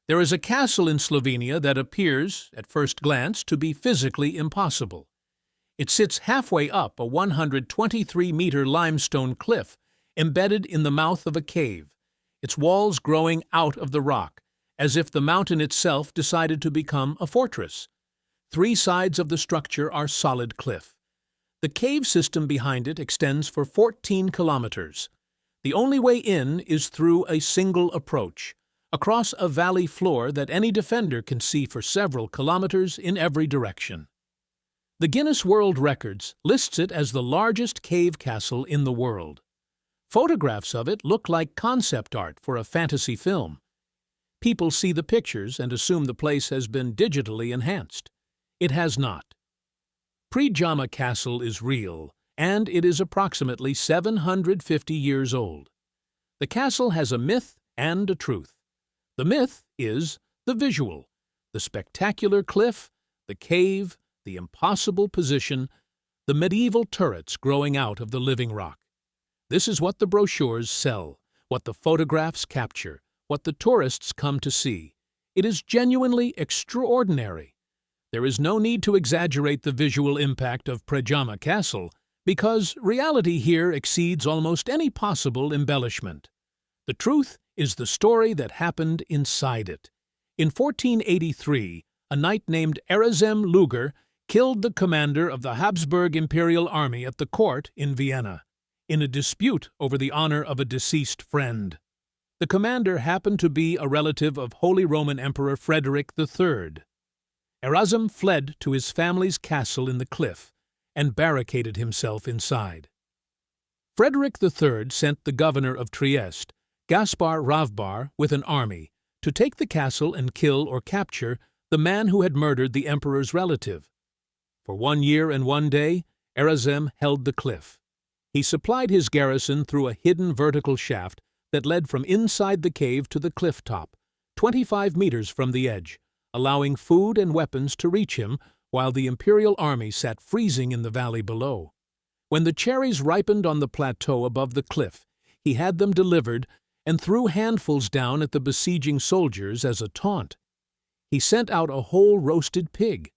There is a castle in Slovenia that appears, at first glance, to be physically impossible. It sits halfway up a 123-meter limestone cliff, embedded in the mouth of a cave, its walls growing out of the rock, as if the mountain itself decided to become a fortress. 3 sides of the structure are solid cliff. The cave system behind it extends for 14 kilometers. The only way in is through a single approach, across a valley floor that any defender can see for several kilometers in every direction. The Guinness World Records lists it as the largest cave castle in the world. Photographs of it look like concept art for a fantasy film. People see the pictures and assume the place has been digitally enhanced. It has not. Predjama Castle is real, and it is approximately 750 years old. The castle has a myth and a truth. The myth is the visual, the spectacular cliff, the cave, the impossible position, the medieval turrets growing out of the living rock. This is what the brochures sell, what the photographs capture, what the tourists come to see. It is genuinely extraordinary. There is no need to exaggerate the visual impact of Predjama Castle, because reality here exceeds almost any possible embellishment. The truth is the story that happened inside it. In 1483, a knight named Erasmus of Lueg killed the commander of the Habsburg Imperial Army at the court in Vienna, in a dispute over the honor of a deceased friend. The commander happened to be a relative of Holy Roman Emperor Frederick III. Erasmus fled to his family's castle in the cliff and barricaded himself inside. Frederick III sent the governor of Trieste, Gaspar Ravbar, with an army to take the castle and kill or capture the man who had murdered the emperor's relative. For 1 year and 1 day, Erasmus held the cliff. He supplied his garrison through a hidden vertical shaft that led from inside the cave to the cliff top, 25 meters from the edge, allowing food and weapons to reach him while the imperial army sat freezing in the valley below. When the cherries ripened on the plateau above the cliff, he had them delivered and threw handfuls down at the besieging soldiers as a taunt. He sent out a whole roasted pig.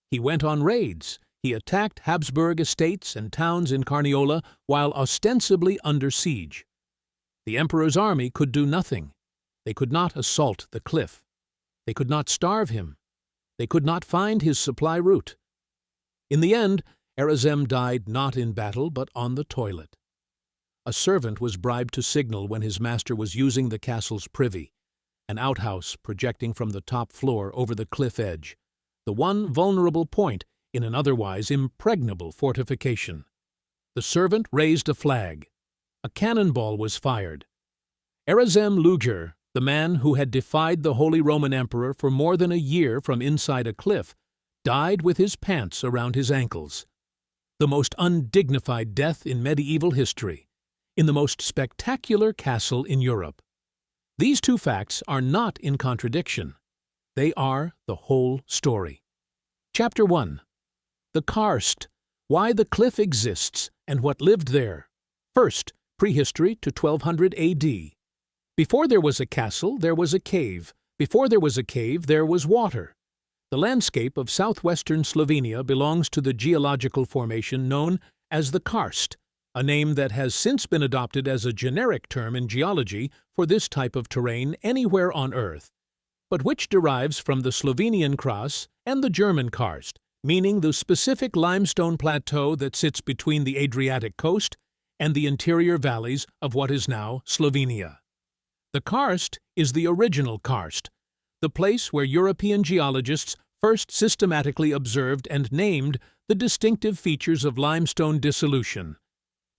He went on raids. He attacked Habsburg estates and towns in Carniola while ostensibly under siege. The emperor's army could do nothing. They could not assault the cliff. They could not starve him. They could not find his supply route. In the end, Erasmus died not in battle but on the toilet. A servant was bribed to signal when his master was using the castle's privy, an outhouse projecting from the top floor over the cliff edge, the one vulnerable point in an otherwise impregnable fortification. The servant raised a flag. A cannonball was fired. Erasmus of Lueg, the man who had defied the Holy Roman Emperor for more than a year from inside a cliff, died with his pants around his ankles. The most undignified death in medieval history, in the most spectacular castle in Europe. These 2 facts are not in contradiction. They are the whole story. Chapter 1. The Karst, why the cliff exists and what lived there. First, prehistory to 1200 AD. Before there was a castle, there was a cave. Before there was a cave, there was water. The landscape of southwestern Slovenia belongs to the geological formation known as the Karst, a name that has since been adopted as a generic term in geology for this type of terrain anywhere on Earth, but which derives from the Slovenian Kras and the German Karst, meaning the specific limestone plateau that sits between the Adriatic coast and the interior valleys of what is now Slovenia. The karst is the original karst, the place where European geologists first systematically observed and named the distinctive features of limestone dissolution: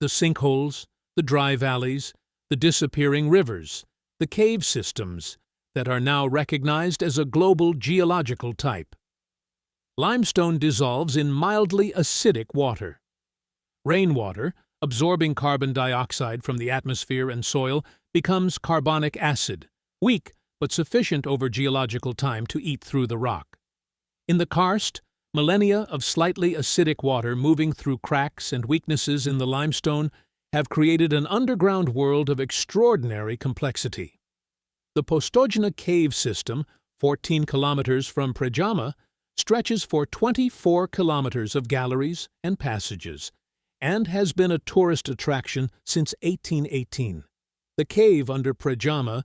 the sinkholes, the dry valleys, the disappearing rivers, the cave systems that are now recognized as a global geological type. Limestone dissolves in mildly acidic water. Rainwater, absorbing carbon dioxide from the atmosphere and soil, becomes carbonic acid, weak but sufficient over geological time to eat through the rock. In the karst, millennia of slightly acidic water moving through cracks and weaknesses in the limestone have created an underground world of extraordinary complexity. The Postojna cave system 14 kilometers from Predjama, stretches for 24 kilometers of galleries and passages, and has been a tourist attraction since 1818. The cave under Predjama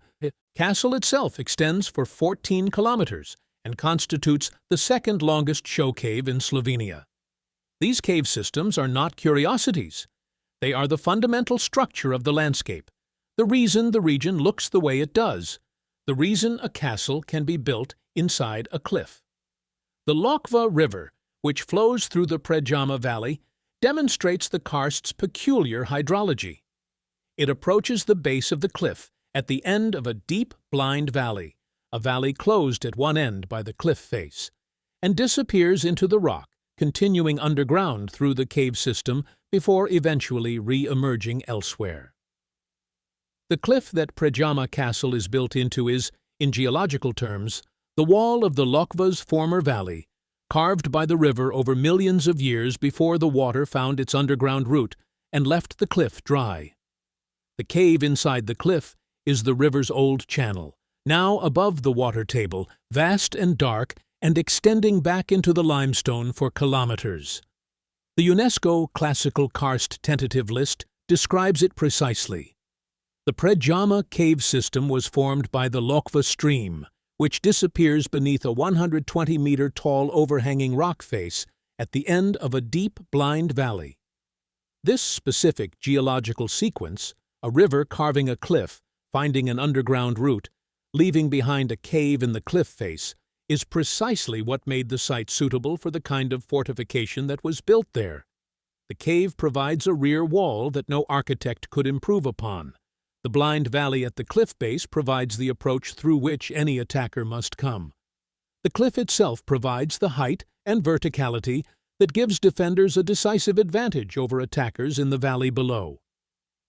Castle itself extends for 14 kilometers and constitutes the second longest show cave in Slovenia. These cave systems are not curiosities. They are the fundamental structure of the landscape, the reason the region looks the way it does, the reason a castle can be built inside a cliff. The Lokva River, which flows through the Predjama Valley, demonstrates the karst's peculiar hydrology. It approaches the base of the cliff at the end of a deep, blind valley, a valley closed at one end by the cliff face, and disappears into the rock, continuing underground through the cave system before eventually re-emerging elsewhere. The cliff that Predjama Castle is built into is, in geological terms, the wall of the Lokva's former valley, carved by the river over millions of years before the water found its underground route and left the cliff dry. The cave inside the cliff is the river's old channel, now above the water table, vast and dark, and extending back into the limestone for kilometers. The UNESCO Classical Karst Tentative List describes it precisely. The Predjama cave system was formed by the Lokva stream, which disappears beneath a 120-meter-tall overhanging rock face at the end of a deep, blind valley. This specific geological sequence, a river carving a cliff, finding an underground route, leaving behind a cave in the cliff face, is precisely what made the site suitable for the kind of fortification that was built there. The cave provides a rear wall that no architect could improve upon. The blind valley at the cliff base provides the approach through which any attacker must come. The cliff itself provides the height and verticality that gives defenders a decisive advantage over attackers in the valley below.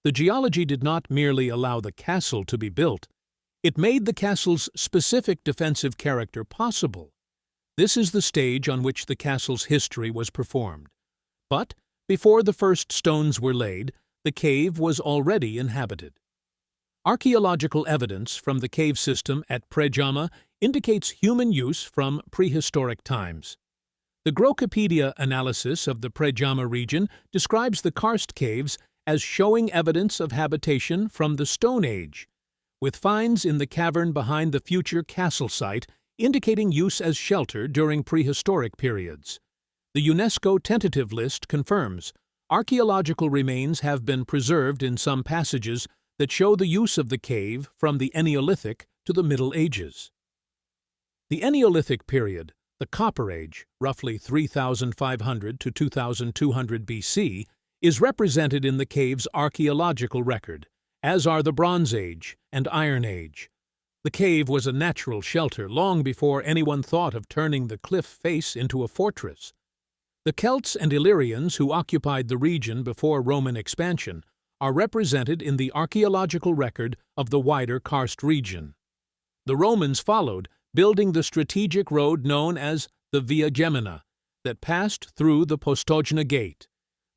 The geology did not merely allow the castle to be built, it made the castle's specific defensive character possible. This is the stage on which the castle's history was performed. But before the first stones were laid, the cave was already inhabited. Archaeological evidence from the cave system at Predjama indicates human use from prehistoric times. The Grokopedia analysis of the Predjama region describes the karst caves as showing evidence of habitation from the Stone Age, with finds in the cavern behind the future castle site indicating use as shelter during prehistoric periods. The UNESCO tentative list confirms archaeological remains have been preserved in some passages that show the use of the cave from the Neolithic to the Middle Ages. The Neolithic period, the Copper Age, roughly 3,500 to 2,200 BC, is represented in the cave's archaeological record, as are the Bronze Age and Iron Age. The cave was a natural shelter long before anyone thought of turning the cliff face into a fortress. The Celts and Illyrians who occupied the region before Roman expansion are represented in the archaeological record of the wider karst region. The Romans followed, building the strategic road known as the Via Gemina, that passed through the Postojna Gate,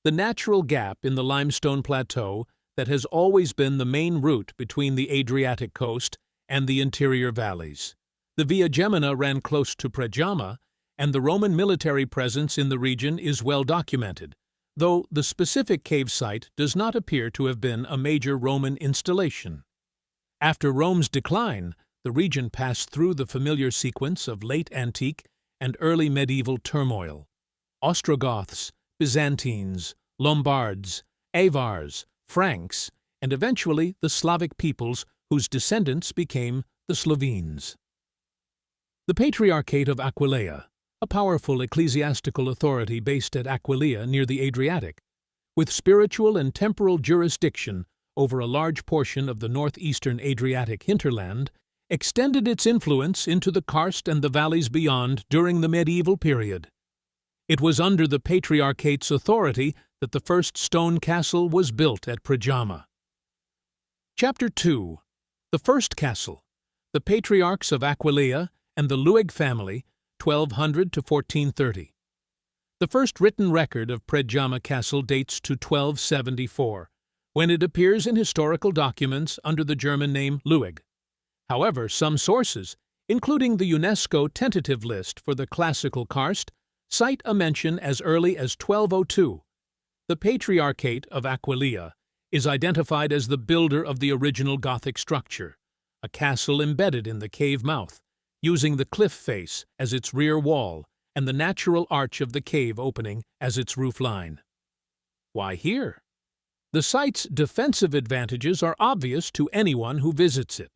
the natural gap in the limestone plateau that has always been the main route between the Adriatic coast and the interior valleys. The Via Gemina ran close to Predjama, and the Roman military presence in the region is well documented, though the specific cave site does not appear to have been a major Roman installation. After Rome's decline, the region passed through the familiar sequence of late antique and early medieval turmoil. Ostrogoths, Byzantines, Lombards, Avars, Franks, and eventually the Slavic peoples whose descendants became the Slovenes. The Patriarchate of Aquileia, a powerful ecclesiastical authority based at Aquileia near the Adriatic, with spiritual and temporal jurisdiction over a large portion of the northeastern Adriatic hinterland, extended its influence into the karst and the valleys beyond during the medieval period. It was under the Patriarchate's authority that the first stone castle was built at Predjama. Chapter 2. The First Castle, the Patriarchs of Aquileia and the Lueg family, 1200 to 1430. The first written record of Predjama Castle dates to 1274, when it appears in historical documents under the German name Lueg. However, some sources, including the UNESCO tentative list for the classical karst, cite a mention as early as 1202. The Patriarchate of Aquileia is identified as the builder of the original Gothic structure, a castle embedded in the cave mouth, using the cliff face as its rear wall and the natural arch of the cave opening as its roof line. Why here? The site's defensive advantages are obvious to anyone who visits it.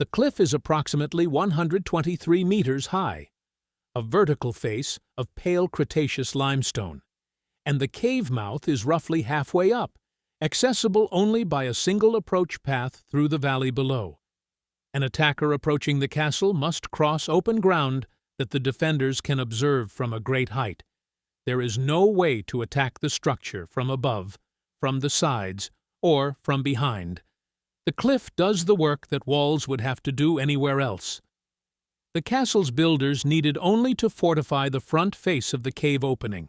The cliff is approximately 123 meters high, a vertical face of pale Cretaceous limestone, and the cave mouth is roughly halfway up, accessible only by a single approach path through the valley below. An attacker approaching the castle must cross open ground that the defenders can observe from a great height. There is no way to attack the structure from above, from the sides, or from behind. The cliff does the work that walls would have to do anywhere else. The castle's builders needed only to fortify the front face of the cave opening,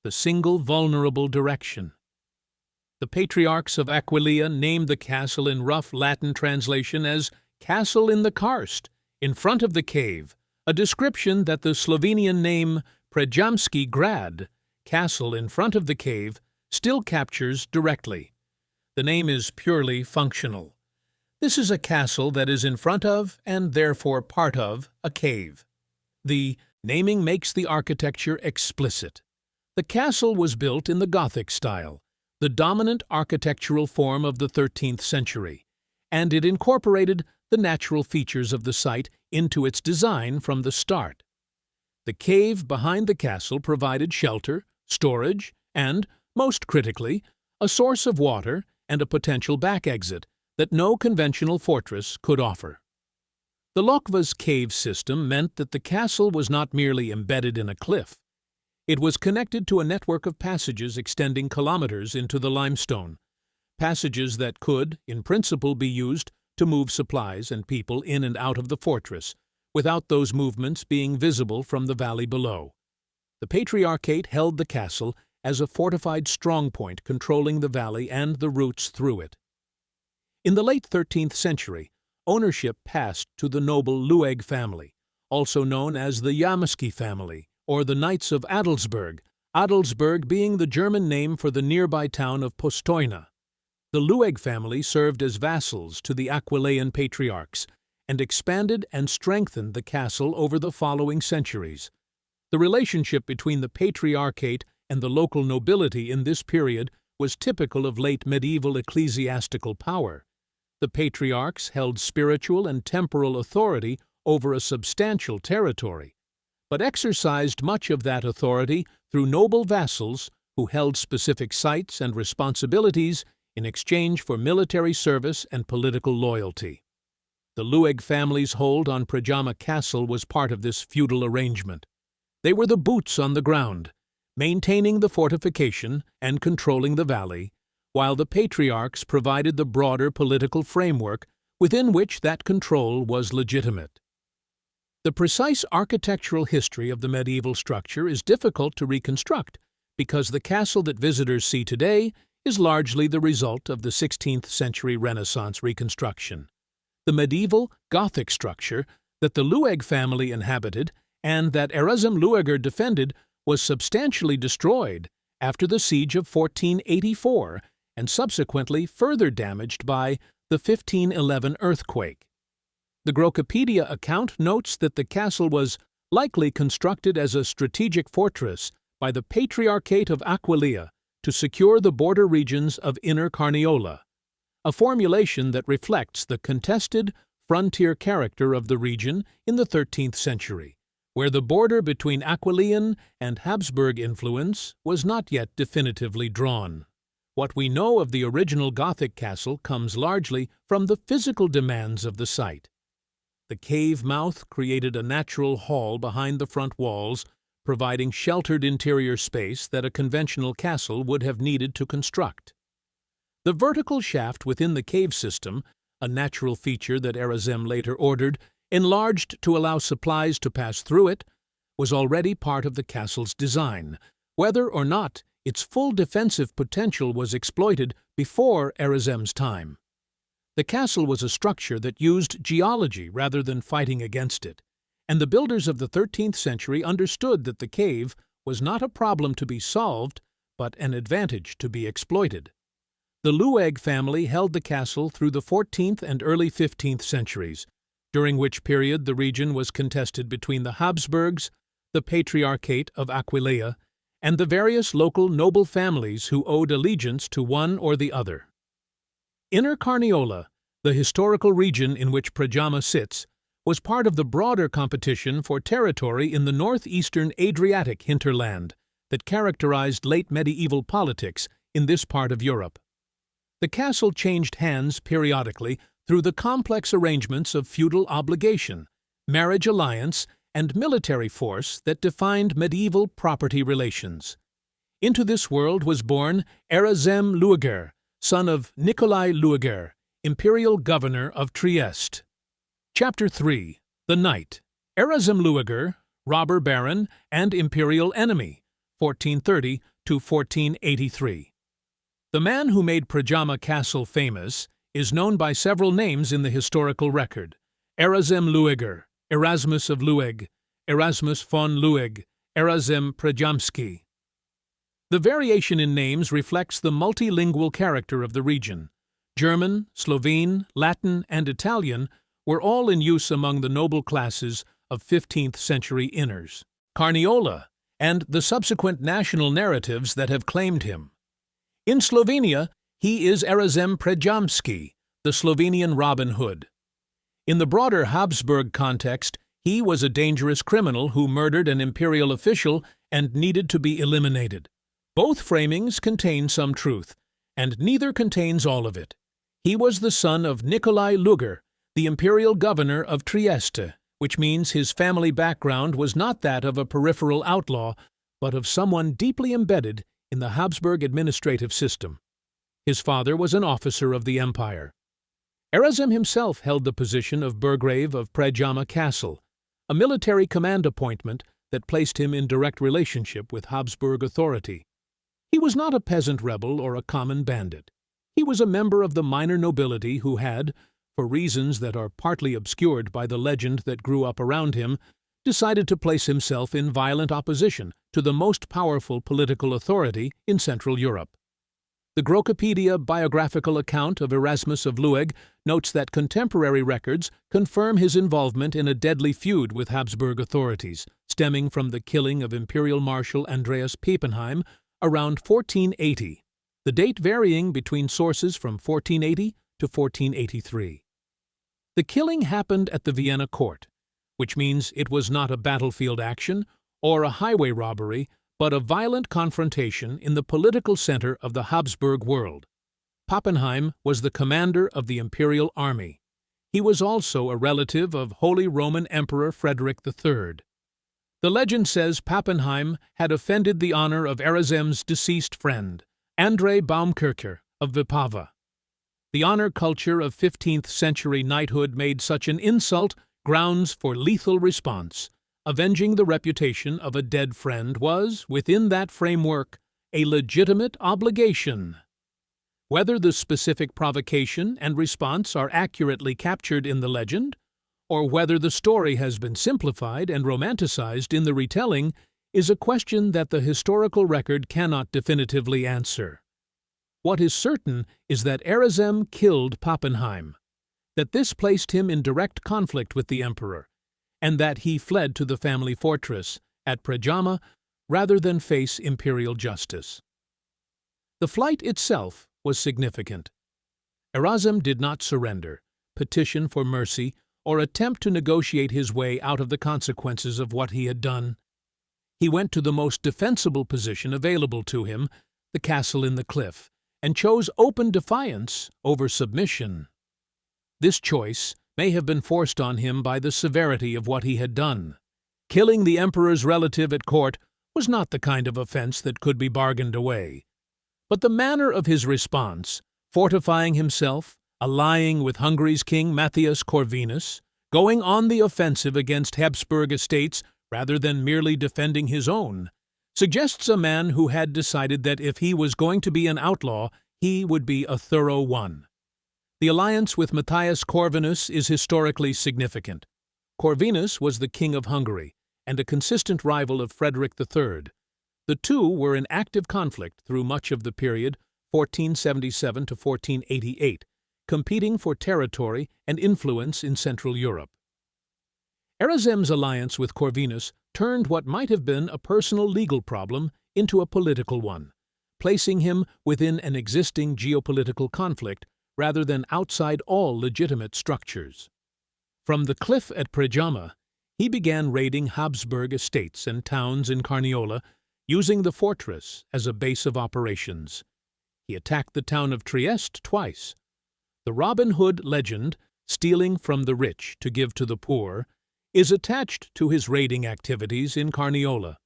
the single vulnerable direction. The patriarchs of Aquileia named the castle in rough Latin translation as Castle in the Karst, in front of the cave, a description that the Slovenian name Predjamski Grad, castle in front of the cave, still captures directly. The name is purely functional. This is a castle that is in front of, and therefore part of, a cave. The naming makes the architecture explicit. The castle was built in the Gothic style, the dominant architectural form of the 13th century, and it incorporated the natural features of the site into its design from the start. The cave behind the castle provided shelter, storage, and, most critically, a source of water and a potential back exit that no conventional fortress could offer. The Lokva's cave system meant that the castle was not merely embedded in a cliff. It was connected to a network of passages extending kilometers into the limestone, passages that could, in principle, be used to move supplies and people in and out of the fortress, without those movements being visible from the valley below. The Patriarchate held the castle as a fortified strongpoint controlling the valley and the routes through it. In the late 13th century, ownership passed to the noble Lueg family, also known as the Jameski family, or the Knights of Adelsberg, Adelsberg being the German name for the nearby town of Postojna. The Lueg family served as vassals to the Aquileian patriarchs and expanded and strengthened the castle over the following centuries. The relationship between the Patriarchate and the local nobility in this period was typical of late medieval ecclesiastical power. The patriarchs held spiritual and temporal authority over a substantial territory, but exercised much of that authority through noble vassals who held specific sites and responsibilities in exchange for military service and political loyalty. The Lueg family's hold on Predjama Castle was part of this feudal arrangement. They were the boots on the ground, maintaining the fortification and controlling the valley, while the patriarchs provided the broader political framework within which that control was legitimate. The precise architectural history of the medieval structure is difficult to reconstruct because the castle that visitors see today is largely the result of the 16th century Renaissance reconstruction. The medieval Gothic structure that the Lueg family inhabited and that Erasmus of Lueg defended was substantially destroyed after the siege of 1484 and subsequently further damaged by the 1511 earthquake. The Grokopedia account notes that the castle was likely constructed as a strategic fortress by the Patriarchate of Aquileia to secure the border regions of Inner Carniola, a formulation that reflects the contested frontier character of the region in the 13th century, where the border between Aquileian and Habsburg influence was not yet definitively drawn. What we know of the original Gothic castle comes largely from the physical demands of the site. The cave mouth created a natural hall behind the front walls, providing sheltered interior space that a conventional castle would have needed to construct. The vertical shaft within the cave system, a natural feature that Erasmus later ordered, enlarged to allow supplies to pass through it, was already part of the castle's design, whether or not its full defensive potential was exploited before Erasmus's time. The castle was a structure that used geology rather than fighting against it, and the builders of the 13th century understood that the cave was not a problem to be solved, but an advantage to be exploited. The Lueg family held the castle through the 14th and early 15th centuries, during which period the region was contested between the Habsburgs, the Patriarchate of Aquileia, and the various local noble families who owed allegiance to one or the other. Inner Carniola, the historical region in which Predjama sits, was part of the broader competition for territory in the northeastern Adriatic hinterland that characterized late medieval politics in this part of Europe. The castle changed hands periodically through the complex arrangements of feudal obligation, marriage alliance, and military force that defined medieval property relations. Into this world was born Erasmus of Lueg, son of Nicolae Lueg, imperial governor of Trieste. Chapter 3. The Knight. Erasmus of Lueg, robber baron and imperial enemy, 1430 to 1483. The man who made Predjama Castle famous is known by several names in the historical record: Erasmus Lueg, Erasmus of Lueg, Erasmus von Lueg, Erasmus Predjamski. The variation in names reflects the multilingual character of the region. German, Slovene, Latin, and Italian were all in use among the noble classes of 15th century inners. Carniola, and the subsequent national narratives that have claimed him. In Slovenia, he is Erasmus Predjamski, the Slovenian Robin Hood. In the broader Habsburg context, he was a dangerous criminal who murdered an imperial official and needed to be eliminated. Both framings contain some truth, and neither contains all of it. He was the son of Nicolae Lueg, the imperial governor of Trieste, which means his family background was not that of a peripheral outlaw, but of someone deeply embedded in the Habsburg administrative system. His father was an officer of the empire. Erasmus himself held the position of burgrave of Predjama Castle, a military command appointment that placed him in direct relationship with Habsburg authority. He was not a peasant rebel or a common bandit. He was a member of the minor nobility who had, for reasons that are partly obscured by the legend that grew up around him, decided to place himself in violent opposition to the most powerful political authority in Central Europe. The Grokopedia biographical account of Erasmus of Lueg notes that contemporary records confirm his involvement in a deadly feud with Habsburg authorities, stemming from the killing of Imperial Marshal Andreas Pappenheim around 1480, the date varying between sources from 1480 to 1483. The killing happened at the Vienna court, which means it was not a battlefield action or a highway robbery, but a violent confrontation in the political center of the Habsburg world. Pappenheim was the commander of the imperial army. He was also a relative of Holy Roman Emperor Frederick III. The legend says Pappenheim had offended the honor of Erasmus's deceased friend, André Baumkircher of Vipava. The honor culture of 15th century knighthood made such an insult grounds for lethal response. Avenging the reputation of a dead friend was, within that framework, a legitimate obligation. Whether the specific provocation and response are accurately captured in the legend, or whether the story has been simplified and romanticized in the retelling, is a question that the historical record cannot definitively answer. What is certain is that Erasmus killed Pappenheim, that this placed him in direct conflict with the emperor, and that he fled to the family fortress at Predjama rather than face imperial justice. The flight itself was significant. Erasmus did not surrender, petition for mercy, or attempt to negotiate his way out of the consequences of what he had done. He went to the most defensible position available to him, the castle in the cliff, and chose open defiance over submission. This choice may have been forced on him by the severity of what he had done. Killing the emperor's relative at court was not the kind of offense that could be bargained away. But the manner of his response, fortifying himself, allying with Hungary's king Matthias Corvinus, going on the offensive against Habsburg estates rather than merely defending his own, suggests a man who had decided that if he was going to be an outlaw, he would be a thorough one. The alliance with Matthias Corvinus is historically significant. Corvinus was the king of Hungary and a consistent rival of Frederick III. The two were in active conflict through much of the period 1477 to 1488, competing for territory and influence in Central Europe. Erasm's alliance with Corvinus turned what might have been a personal legal problem into a political one, placing him within an existing geopolitical conflict rather than outside all legitimate structures. From the cliff at Predjama, he began raiding Habsburg estates and towns in Carniola, using the fortress as a base of operations. He attacked the town of Trieste twice. The Robin Hood legend, stealing from the rich to give to the poor, is attached to his raiding activities in Carniola.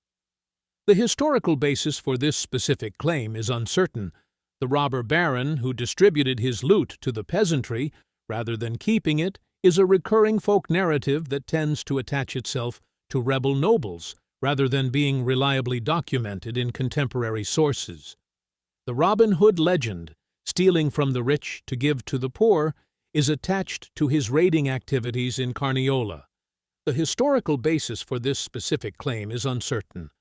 The historical basis for this specific claim is uncertain. The robber baron who distributed his loot to the peasantry, rather than keeping it, is a recurring folk narrative that tends to attach itself to rebel nobles, rather than being reliably documented in contemporary sources. The Robin Hood legend, stealing from the rich to give to the poor, is attached to his raiding activities in Carniola. The historical basis for this specific claim is uncertain.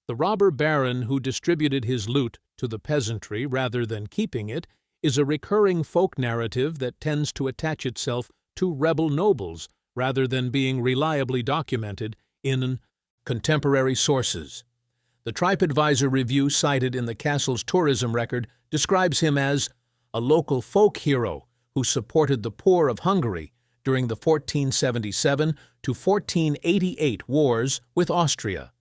The robber baron who distributed his loot to the peasantry rather than keeping it is a recurring folk narrative that tends to attach itself to rebel nobles rather than being reliably documented in contemporary sources. The TripAdvisor review cited in the castle's tourism record describes him as a local folk hero who supported the poor of Hungary during the 1477 to 1488 wars with Austria,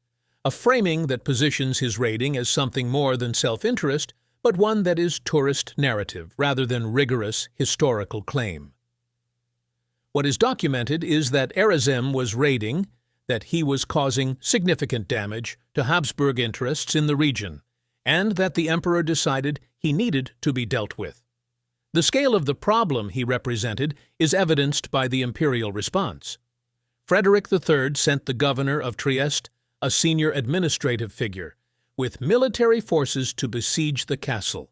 a framing that positions his raiding as something more than self-interest, but one that is tourist narrative rather than rigorous historical claim. What is documented is that Erasm was raiding, that he was causing significant damage to Habsburg interests in the region, and that the emperor decided he needed to be dealt with. The scale of the problem he represented is evidenced by the imperial response. Frederick III sent the governor of Trieste, a senior administrative figure, with military forces to besiege the castle.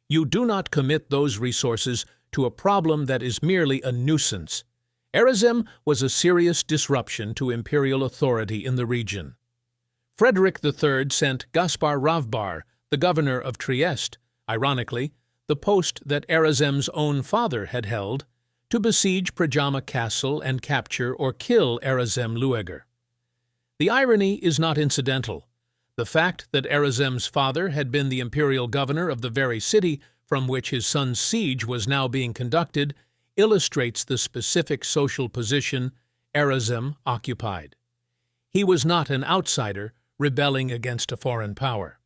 You do not commit those resources to a problem that is merely a nuisance. Erasm was a serious disruption to imperial authority in the region. Frederick III sent Gaspar Ravbar, the governor of Trieste, ironically, the post that Erasm's own father had held, to besiege Predjama Castle and capture or kill Erasm Lueger. The irony is not incidental. The fact that Erasm's father had been the imperial governor of the very city from which his son's siege was now being conducted illustrates the specific social position Erasm occupied. He was not an outsider rebelling against a foreign power.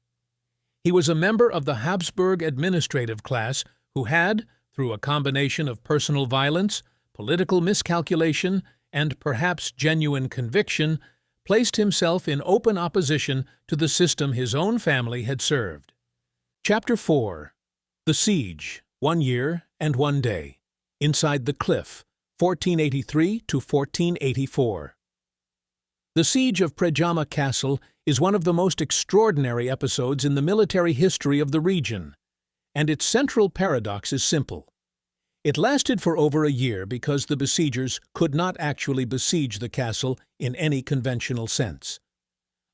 He was a member of the Habsburg administrative class who had, through a combination of personal violence, political miscalculation, and perhaps genuine conviction, placed himself in open opposition to the system his own family had served. Chapter 4. The Siege, 1 year and 1 day. Inside the Cliff, 1483 to 1484. The siege of Predjama Castle is one of the most extraordinary episodes in the military history of the region, and its central paradox is simple. It lasted for over a year because the besiegers could not actually besiege the castle in any conventional sense.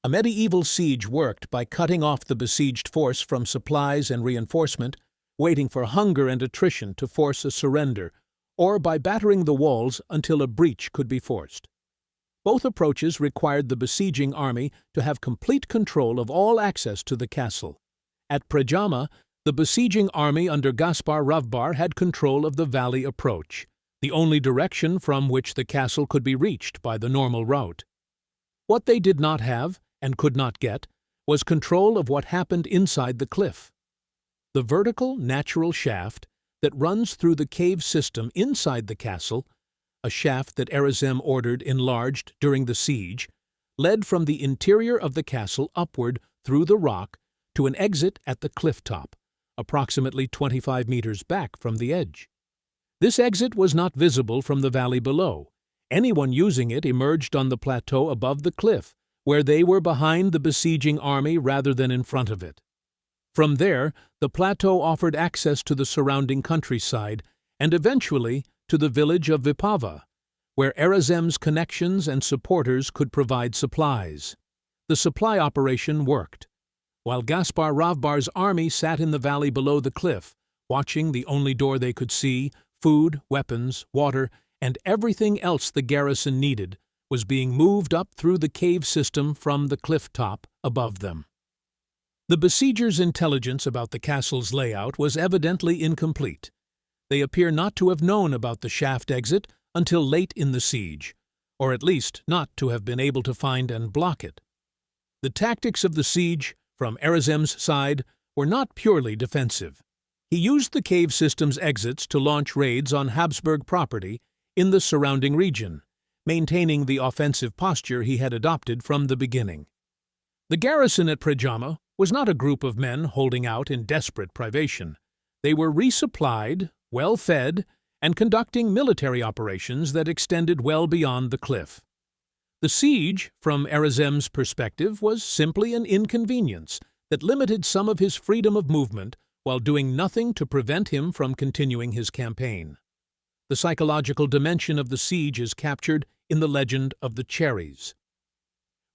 A medieval siege worked by cutting off the besieged force from supplies and reinforcement, waiting for hunger and attrition to force a surrender, or by battering the walls until a breach could be forced. Both approaches required the besieging army to have complete control of all access to the castle. At Predjama, the besieging army under Gaspar Ravbar had control of the valley approach, the only direction from which the castle could be reached by the normal route. What they did not have, and could not get, was control of what happened inside the cliff. The vertical, natural shaft that runs through the cave system inside the castle, a shaft that Erasm ordered enlarged during the siege, led from the interior of the castle upward through the rock to an exit at the cliff top, approximately 25 meters back from the edge. This exit was not visible from the valley below. Anyone using it emerged on the plateau above the cliff, where they were behind the besieging army rather than in front of it. From there, the plateau offered access to the surrounding countryside and eventually to the village of Vipava, where Erasm's connections and supporters could provide supplies. The supply operation worked. While Gaspar Ravbar's army sat in the valley below the cliff, watching the only door they could see, food, weapons, water, and everything else the garrison needed was being moved up through the cave system from the cliff top above them. The besiegers' intelligence about the castle's layout was evidently incomplete. They appear not to have known about the shaft exit until late in the siege, or at least not to have been able to find and block it. The tactics of the siege, from Erasm's side, were not purely defensive. He used the cave system's exits to launch raids on Habsburg property in the surrounding region, maintaining the offensive posture he had adopted from the beginning. The garrison at Predjama was not a group of men holding out in desperate privation. They were resupplied, well-fed, and conducting military operations that extended well beyond the cliff. The siege, from Erasm's perspective, was simply an inconvenience that limited some of his freedom of movement while doing nothing to prevent him from continuing his campaign. The psychological dimension of the siege is captured in the legend of the cherries.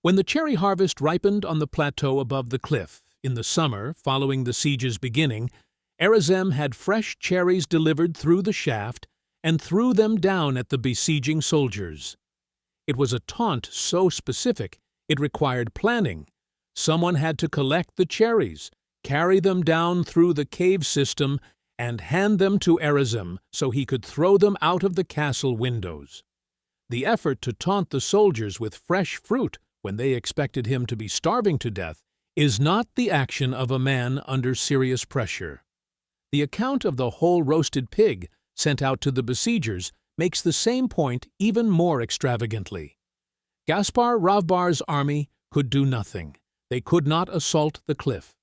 When the cherry harvest ripened on the plateau above the cliff, in the summer following the siege's beginning, Erasm had fresh cherries delivered through the shaft and threw them down at the besieging soldiers. It was a taunt so specific it required planning. Someone had to collect the cherries, carry them down through the cave system, and hand them to Erasm so he could throw them out of the castle windows. The effort to taunt the soldiers with fresh fruit when they expected him to be starving to death is not the action of a man under serious pressure. The account of the whole roasted pig sent out to the besiegers makes the same point even more extravagantly. Gaspar Ravbar's army could do nothing. They could not assault the cliff.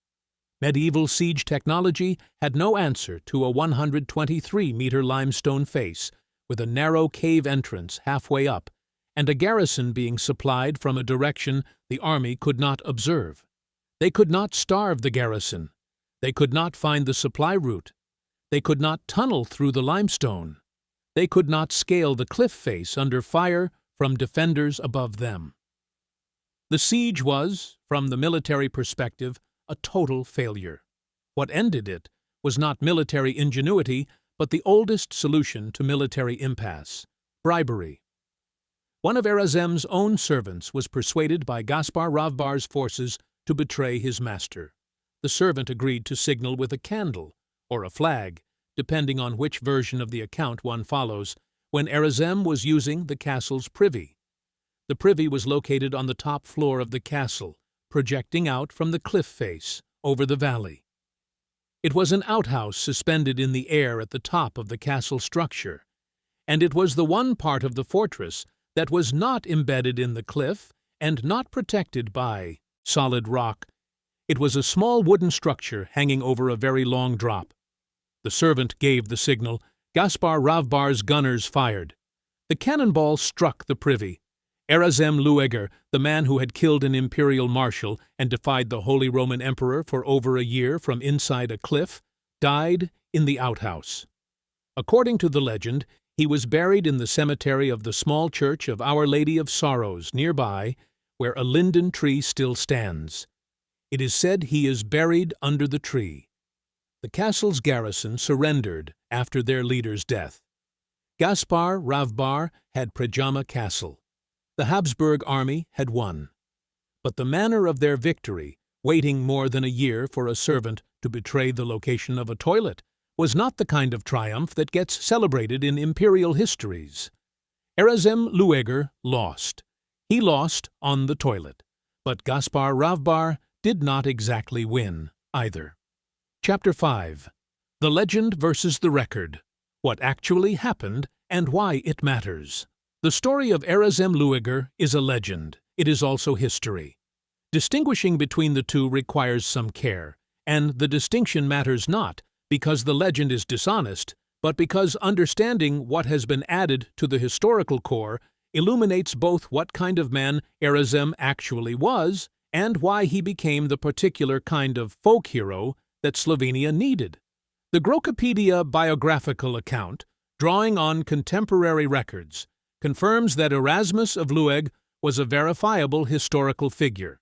Medieval siege technology had no answer to a 123-meter limestone face with a narrow cave entrance halfway up, and a garrison being supplied from a direction the army could not observe. They could not starve the garrison. They could not find the supply route. They could not tunnel through the limestone. They could not scale the cliff face under fire from defenders above them. The siege was, from the military perspective, a total failure. What ended it was not military ingenuity, but the oldest solution to military impasse: bribery. One of Erasm's own servants was persuaded by Gaspar Ravbar's forces to betray his master. The servant agreed to signal with a candle, or a flag, depending on which version of the account one follows, when Erasm was using the castle's privy. The privy was located on the top floor of the castle, projecting out from the cliff face over the valley. It was an outhouse suspended in the air at the top of the castle structure, and it was the one part of the fortress that was not embedded in the cliff and not protected by solid rock. It was a small wooden structure hanging over a very long drop. The servant gave the signal. Gaspar Ravbar's gunners fired. The cannonball struck the privy. Erasm Lueg, the man who had killed an imperial marshal and defied the Holy Roman Emperor for over a year from inside a cliff, died in the outhouse. According to the legend, he was buried in the cemetery of the small church of Our Lady of Sorrows nearby, where a linden tree still stands. It is said he is buried under the tree. The castle's garrison surrendered after their leader's death. Gaspar Ravbar had Predjama Castle. The Habsburg army had won. But the manner of their victory, waiting more than a year for a servant to betray the location of a toilet, was not the kind of triumph that gets celebrated in imperial histories. Erasm Lueg lost. He lost on the toilet. But Gaspar Ravbar did not exactly win either. Chapter 5. The Legend versus the Record. What actually happened and why it matters. The story of Erasm Lueg is a legend. It is also history. Distinguishing between the two requires some care, and the distinction matters not because the legend is dishonest, but because understanding what has been added to the historical core illuminates both what kind of man Erasm actually was and why he became the particular kind of folk hero that Slovenia needed. The Grokopedia biographical account, drawing on contemporary records, confirms that Erasmus of Lueg was a verifiable historical figure.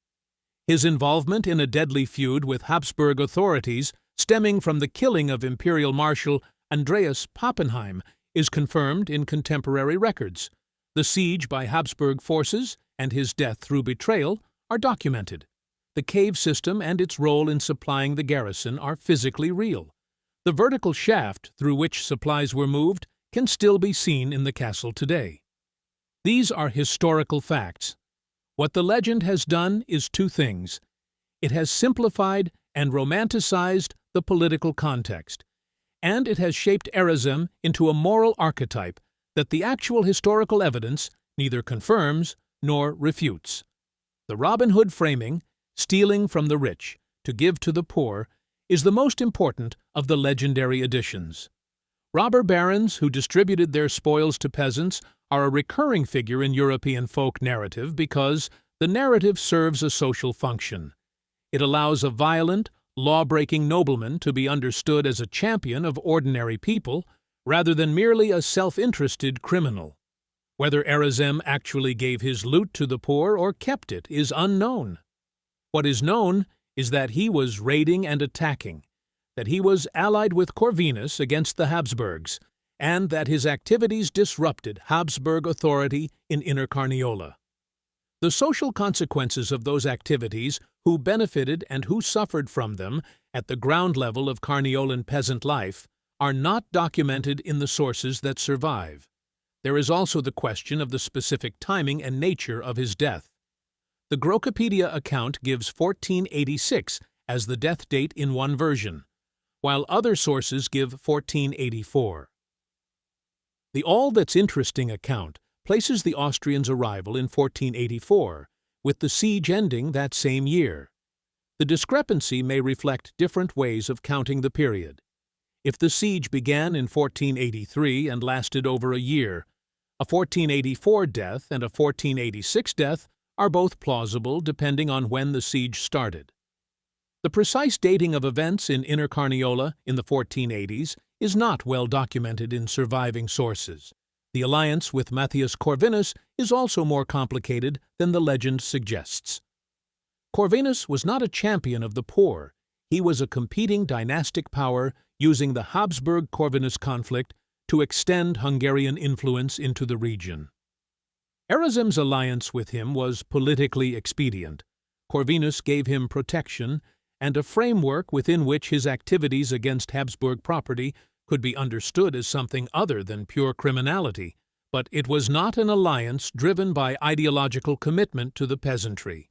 His involvement in a deadly feud with Habsburg authorities stemming from the killing of Imperial Marshal Andreas Pappenheim is confirmed in contemporary records. The siege by Habsburg forces and his death through betrayal are documented. The cave system and its role in supplying the garrison are physically real. The vertical shaft through which supplies were moved can still be seen in the castle today. These are historical facts. What the legend has done is two things. It has simplified and romanticized the political context, and it has shaped Erasmus into a moral archetype that the actual historical evidence neither confirms nor refutes. The Robin Hood framing, stealing from the rich to give to the poor, is the most important of the legendary additions. Robber barons who distributed their spoils to peasants are a recurring figure in European folk narrative because the narrative serves a social function. It allows a violent, law-breaking nobleman to be understood as a champion of ordinary people rather than merely a self-interested criminal. Whether Erasmus actually gave his loot to the poor or kept it is unknown. What is known is that he was raiding and attacking, that he was allied with Corvinus against the Habsburgs, and that his activities disrupted Habsburg authority in Inner Carniola. The social consequences of those activities, who benefited and who suffered from them at the ground level of Carniolan peasant life, are not documented in the sources that survive. There is also the question of the specific timing and nature of his death. The Grokopedia account gives 1486 as the death date in one version, while other sources give 1484. The All That's Interesting account places the Austrians' arrival in 1484, with the siege ending that same year. The discrepancy may reflect different ways of counting the period. If the siege began in 1483 and lasted over a year, a 1484 death and a 1486 death are both plausible depending on when the siege started. The precise dating of events in Inner Carniola in the 1480s is not well documented in surviving sources. The alliance with Matthias Corvinus is also more complicated than the legend suggests. Corvinus was not a champion of the poor. He was a competing dynastic power using the Habsburg-Corvinus conflict to extend Hungarian influence into the region. Erasmus's alliance with him was politically expedient. Corvinus gave him protection and a framework within which his activities against Habsburg property could be understood as something other than pure criminality, but it was not an alliance driven by ideological commitment to the peasantry.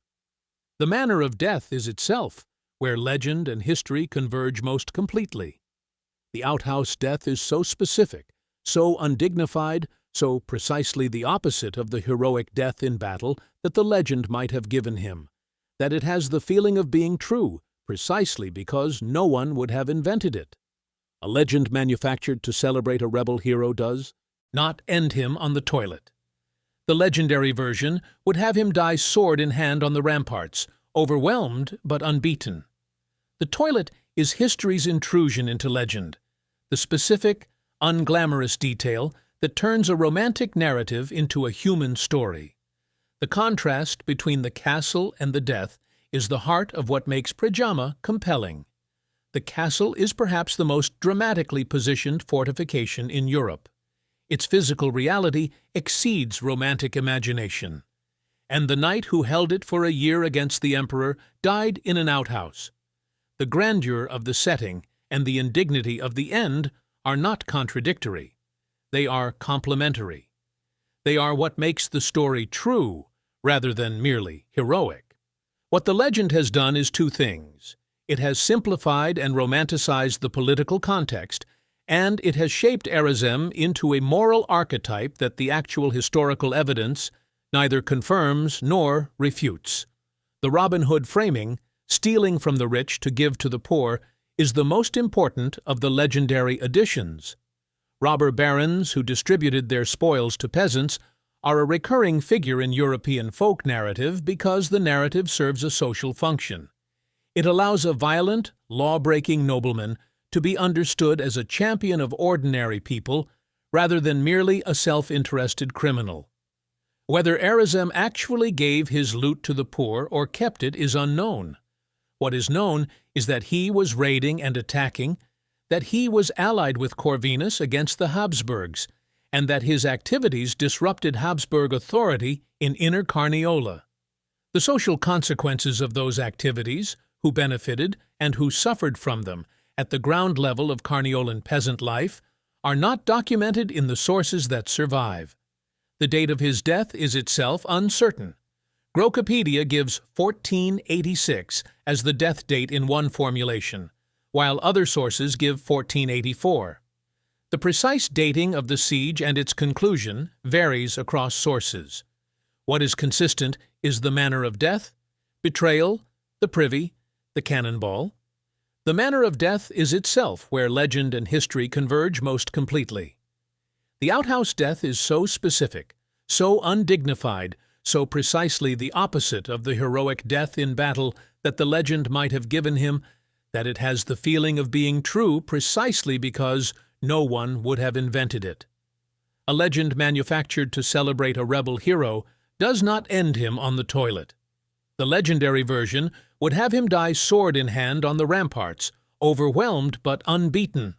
The manner of death is itself where legend and history converge most completely. The outhouse death is so specific, so undignified, so precisely the opposite of the heroic death in battle that the legend might have given him, that it has the feeling of being true precisely because no one would have invented it. A legend manufactured to celebrate a rebel hero does not end him on the toilet. The legendary version would have him die sword in hand on the ramparts, overwhelmed but unbeaten. The toilet is history's intrusion into legend, the specific, unglamorous detail that turns a romantic narrative into a human story. The contrast between the castle and the death is the heart of what makes Predjama compelling. The castle is perhaps the most dramatically positioned fortification in Europe. Its physical reality exceeds romantic imagination. And the knight who held it for a year against the emperor died in an outhouse. The grandeur of the setting and the indignity of the end are not contradictory. They are complementary. They are what makes the story true rather than merely heroic. What the legend has done is two things. It has simplified and romanticized the political context, and it has shaped Erasmus into a moral archetype that the actual historical evidence neither confirms nor refutes. The Robin Hood framing, stealing from the rich to give to the poor, is the most important of the legendary additions. Robber barons who distributed their spoils to peasants are a recurring figure in European folk narrative because the narrative serves a social function. It allows a violent, law-breaking nobleman to be understood as a champion of ordinary people rather than merely a self-interested criminal. Whether Erasmus actually gave his loot to the poor or kept it is unknown. What is known is that he was raiding and attacking, that he was allied with Corvinus against the Habsburgs, and that his activities disrupted Habsburg authority in Inner Carniola. The social consequences of those activities, who benefited and who suffered from them at the ground level of Carniolan peasant life, are not documented in the sources that survive. The date of his death is itself uncertain. Grokopedia gives 1486 as the death date in one formulation, while other sources give 1484. The precise dating of the siege and its conclusion varies across sources. What is consistent is the manner of death, betrayal, the privy, the cannonball. The manner of death is itself where legend and history converge most completely. The outhouse death is so specific, so undignified, so precisely the opposite of the heroic death in battle that the legend might have given him, that it has the feeling of being true precisely because no one would have invented it. A legend manufactured to celebrate a rebel hero does not end him on the toilet. The legendary version would have him die sword in hand on the ramparts, overwhelmed but unbeaten.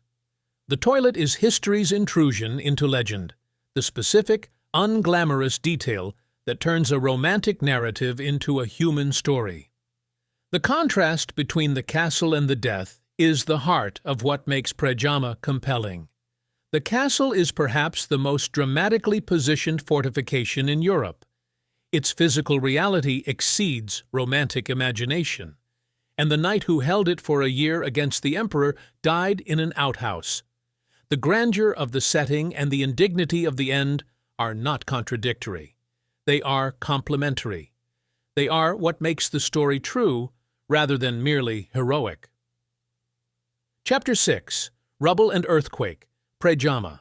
The toilet is history's intrusion into legend, the specific, unglamorous detail that turns a romantic narrative into a human story. The contrast between the castle and the death is the heart of what makes Predjama compelling. The castle is perhaps the most dramatically positioned fortification in Europe. Its physical reality exceeds romantic imagination, and the knight who held it for a year against the emperor died in an outhouse. The grandeur of the setting and the indignity of the end are not contradictory. They are complementary. They are what makes the story true rather than merely heroic. Chapter 6. Rubble and Earthquake, Predjama.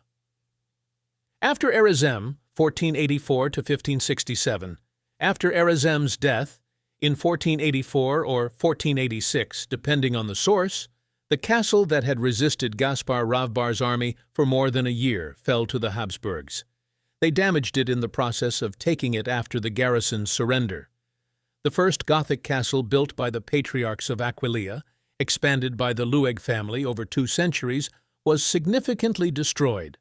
After Erasmus, 1484 to 1567, after Erasmus's death, in 1484 or 1486, depending on the source, the castle that had resisted Gaspar Ravbar's army for more than a year fell to the Habsburgs. They damaged it in the process of taking it after the garrison's surrender. The first Gothic castle built by the patriarchs of Aquileia, expanded by the Lueg family over 2 centuries, was significantly destroyed.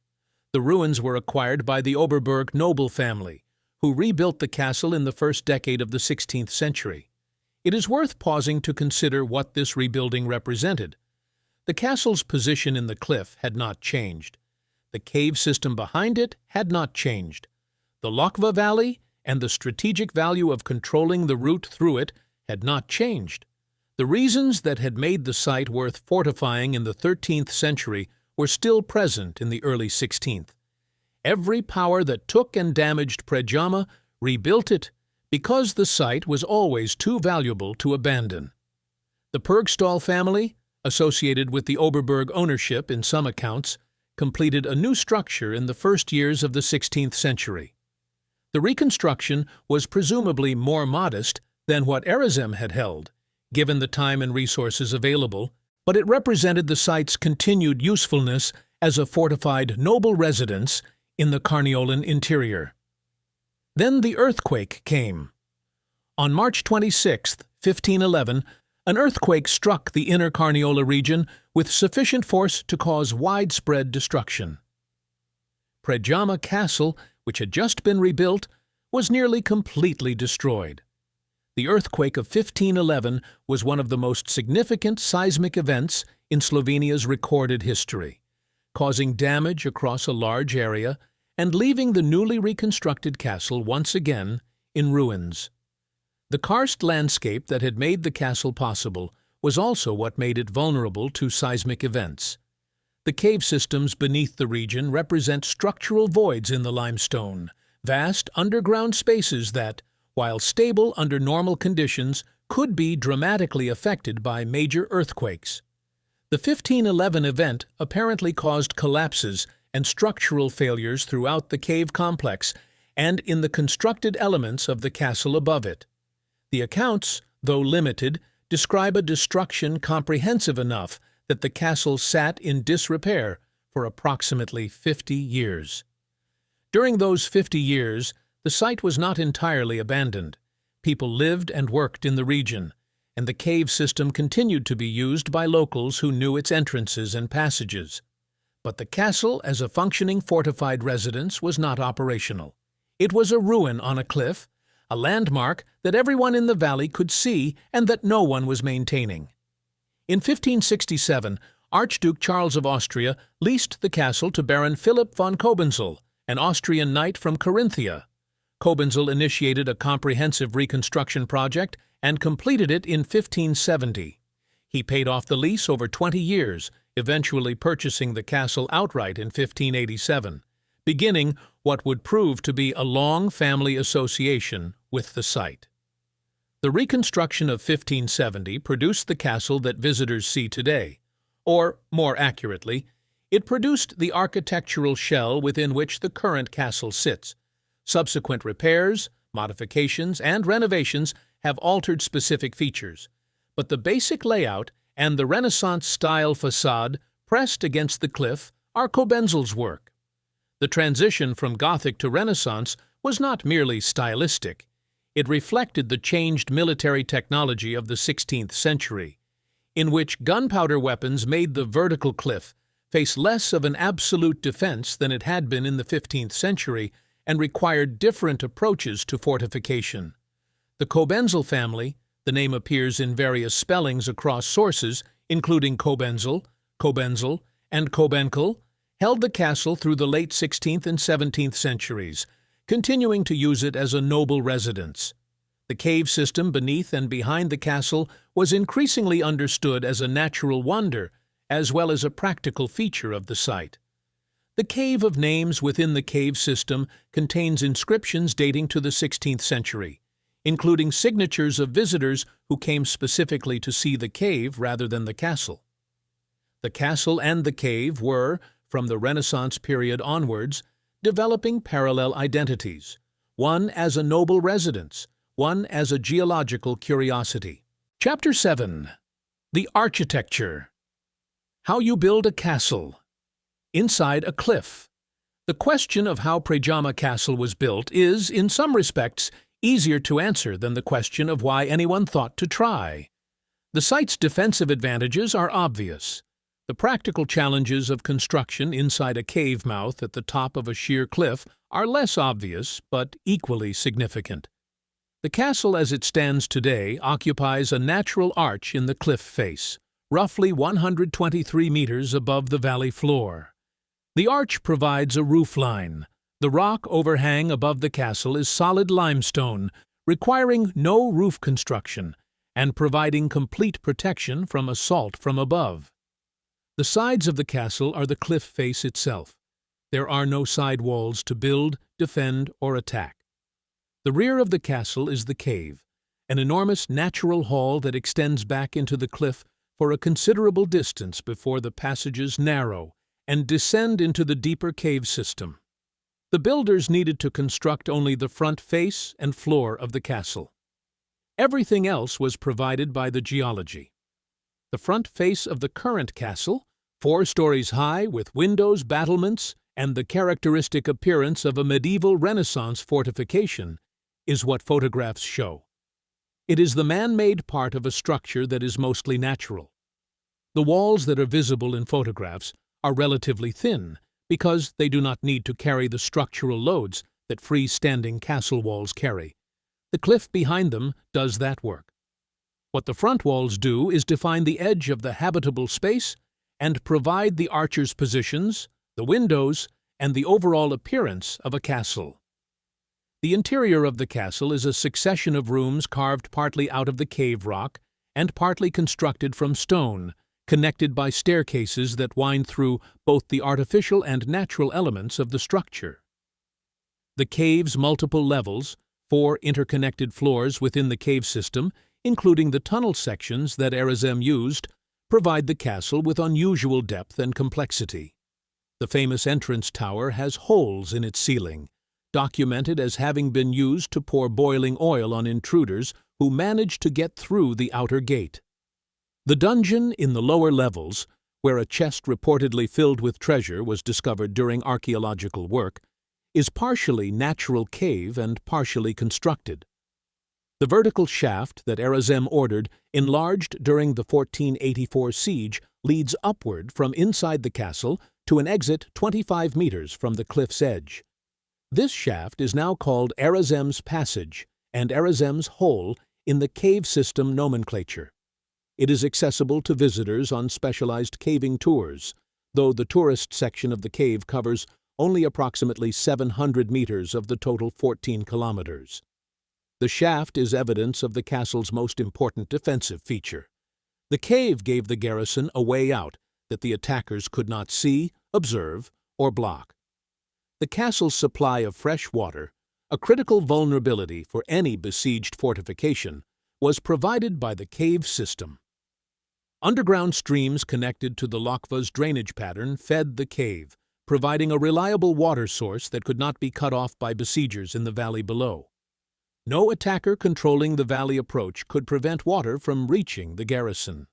The ruins were acquired by the Oberberg noble family, who rebuilt the castle in the first decade of the 16th century. It is worth pausing to consider what this rebuilding represented. The castle's position in the cliff had not changed. The cave system behind it had not changed. The Lokva Valley and the strategic value of controlling the route through it had not changed. The reasons that had made the site worth fortifying in the 13th century were still present in the early 16th. Every power that took and damaged Predjama rebuilt it because the site was always too valuable to abandon. The Purgstall family, associated with the Oberberg ownership in some accounts, completed a new structure in the first years of the 16th century. The reconstruction was presumably more modest than what Erasmus had held, given the time and resources available, but it represented the site's continued usefulness as a fortified noble residence in the Carniolan interior. Then the earthquake came. On March 26, 1511, an earthquake struck the Inner Carniola region with sufficient force to cause widespread destruction. Predjama Castle, which had just been rebuilt, was nearly completely destroyed. The earthquake of 1511 was one of the most significant seismic events in Slovenia's recorded history, causing damage across a large area and leaving the newly reconstructed castle once again in ruins. The karst landscape that had made the castle possible was also what made it vulnerable to seismic events. The cave systems beneath the region represent structural voids in the limestone, vast underground spaces that, while stable under normal conditions, could be dramatically affected by major earthquakes. The 1511 event apparently caused collapses and structural failures throughout the cave complex and in the constructed elements of the castle above it. The accounts, though limited, describe a destruction comprehensive enough that the castle sat in disrepair for approximately 50 years. During those 50 years, the site was not entirely abandoned. People lived and worked in the region, and the cave system continued to be used by locals who knew its entrances and passages. But the castle, as a functioning fortified residence, was not operational. It was a ruin on a cliff, a landmark that everyone in the valley could see and that no one was maintaining. In 1567, Archduke Charles of Austria leased the castle to Baron Philip von Cobenzl, an Austrian knight from Carinthia. Cobenzl initiated a comprehensive reconstruction project and completed it in 1570. He paid off the lease over 20 years, eventually purchasing the castle outright in 1587, beginning what would prove to be a long family association with the site. The reconstruction of 1570 produced the castle that visitors see today, or, more accurately, it produced the architectural shell within which the current castle sits. Subsequent repairs, modifications, and renovations have altered specific features, but the basic layout and the Renaissance-style facade pressed against the cliff are Cobenzl's work. The transition from Gothic to Renaissance was not merely stylistic. It reflected the changed military technology of the 16th century, in which gunpowder weapons made the vertical cliff face less of an absolute defense than it had been in the 15th century and required different approaches to fortification. The Cobenzl family, the name appears in various spellings across sources, including Cobenzl, Cobenzl, and Cobenkel, held the castle through the late 16th and 17th centuries, continuing to use it as a noble residence. The cave system beneath and behind the castle was increasingly understood as a natural wonder, as well as a practical feature of the site. The Cave of Names within the cave system contains inscriptions dating to the 16th century, including signatures of visitors who came specifically to see the cave rather than the castle. The castle and the cave were, from the Renaissance period onwards, developing parallel identities, one as a noble residence, one as a geological curiosity. Chapter 7. The Architecture. How you build a castle. Inside a cliff. The question of how Predjama Castle was built is, in some respects, easier to answer than the question of why anyone thought to try. The site's defensive advantages are obvious. The practical challenges of construction inside a cave mouth at the top of a sheer cliff are less obvious, but equally significant. The castle as it stands today occupies a natural arch in the cliff face, roughly 123 meters above the valley floor. The arch provides a roof line. The rock overhang above the castle is solid limestone, requiring no roof construction and providing complete protection from assault from above. The sides of the castle are the cliff face itself. There are no side walls to build, defend, or attack. The rear of the castle is the cave, an enormous natural hall that extends back into the cliff for a considerable distance before the passages narrow and descend into the deeper cave system. The builders needed to construct only the front face and floor of the castle. Everything else was provided by the geology. The front face of the current castle, 4 stories high with windows, battlements, and the characteristic appearance of a medieval Renaissance fortification, is what photographs show. It is the man-made part of a structure that is mostly natural. The walls that are visible in photographs are relatively thin because they do not need to carry the structural loads that freestanding castle walls carry. The cliff behind them does that work. What the front walls do is define the edge of the habitable space and provide the archers' positions, the windows, and the overall appearance of a castle. The interior of the castle is a succession of rooms carved partly out of the cave rock and partly constructed from stone, connected by staircases that wind through both the artificial and natural elements of the structure. The cave's multiple levels, 4 interconnected floors within the cave system, including the tunnel sections that Erasmus used, provide the castle with unusual depth and complexity. The famous entrance tower has holes in its ceiling, documented as having been used to pour boiling oil on intruders who managed to get through the outer gate. The dungeon in the lower levels, where a chest reportedly filled with treasure was discovered during archaeological work, is partially natural cave and partially constructed. The vertical shaft that Erasmus ordered, enlarged during the 1484 siege, leads upward from inside the castle to an exit 25 meters from the cliff's edge. This shaft is now called Erasmus Passage and Erasmus Hole in the cave system nomenclature. It is accessible to visitors on specialized caving tours, though the tourist section of the cave covers only approximately 700 meters of the total 14 kilometers. The shaft is evidence of the castle's most important defensive feature. The cave gave the garrison a way out that the attackers could not see, observe, or block. The castle's supply of fresh water, a critical vulnerability for any besieged fortification, was provided by the cave system. Underground streams connected to the Lokva's drainage pattern fed the cave, providing a reliable water source that could not be cut off by besiegers in the valley below. No attacker controlling the valley approach could prevent water from reaching the garrison.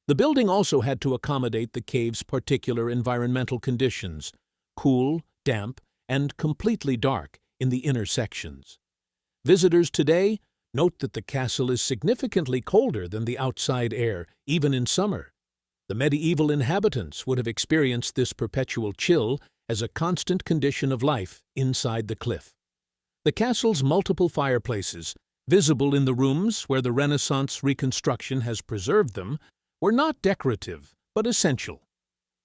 The building also had to accommodate the cave's particular environmental conditions: cool, damp, and completely dark in the inner sections. Visitors today note that the castle is significantly colder than the outside air, even in summer. The medieval inhabitants would have experienced this perpetual chill as a constant condition of life inside the cliff. The castle's multiple fireplaces, visible in the rooms where the Renaissance reconstruction has preserved them, were not decorative but essential.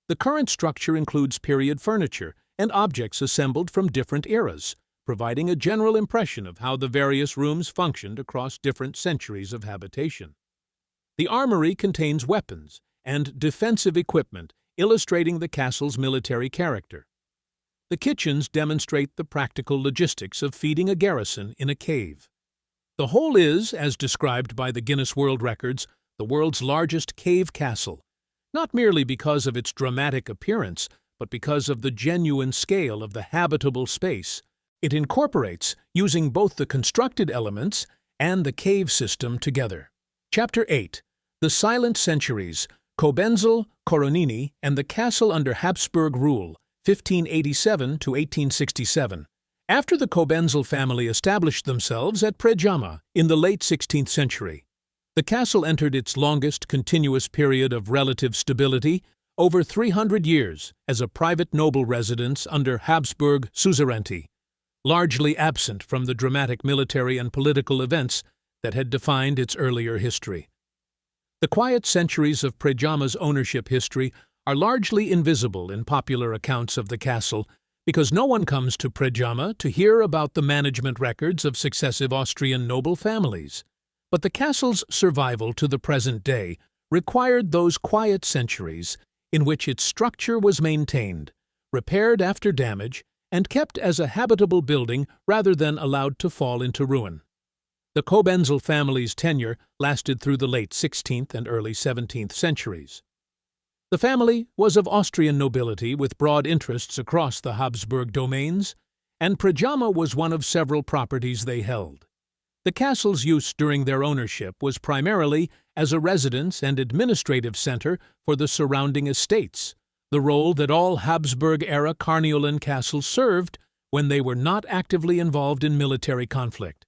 The current structure includes period furniture and objects assembled from different eras, providing a general impression of how the various rooms functioned across different centuries of habitation. The armory contains weapons and defensive equipment, illustrating the castle's military character. The kitchens demonstrate the practical logistics of feeding a garrison in a cave. The whole is, as described by the Guinness World Records, the world's largest cave castle, not merely because of its dramatic appearance, but because of the genuine scale of the habitable space it incorporates, using both the constructed elements and the cave system together. Chapter 8. The Silent Centuries, Cobenzl, Coronini, and the Castle under Habsburg Rule, 1587 to 1867. After the Cobenzl family established themselves at Predjama in the late 16th century, the castle entered its longest continuous period of relative stability, over 300 years, as a private noble residence under Habsburg suzerainty, largely absent from the dramatic military and political events that had defined its earlier history. The quiet centuries of Predjama's ownership history are largely invisible in popular accounts of the castle because no one comes to Predjama to hear about the management records of successive Austrian noble families. But the castle's survival to the present day required those quiet centuries in which its structure was maintained, repaired after damage, and kept as a habitable building rather than allowed to fall into ruin. The Cobenzl family's tenure lasted through the late 16th and early 17th centuries. The family was of Austrian nobility with broad interests across the Habsburg domains, and Predjama was one of several properties they held. The castle's use during their ownership was primarily as a residence and administrative center for the surrounding estates, the role that all Habsburg-era Carniolan castles served when they were not actively involved in military conflict.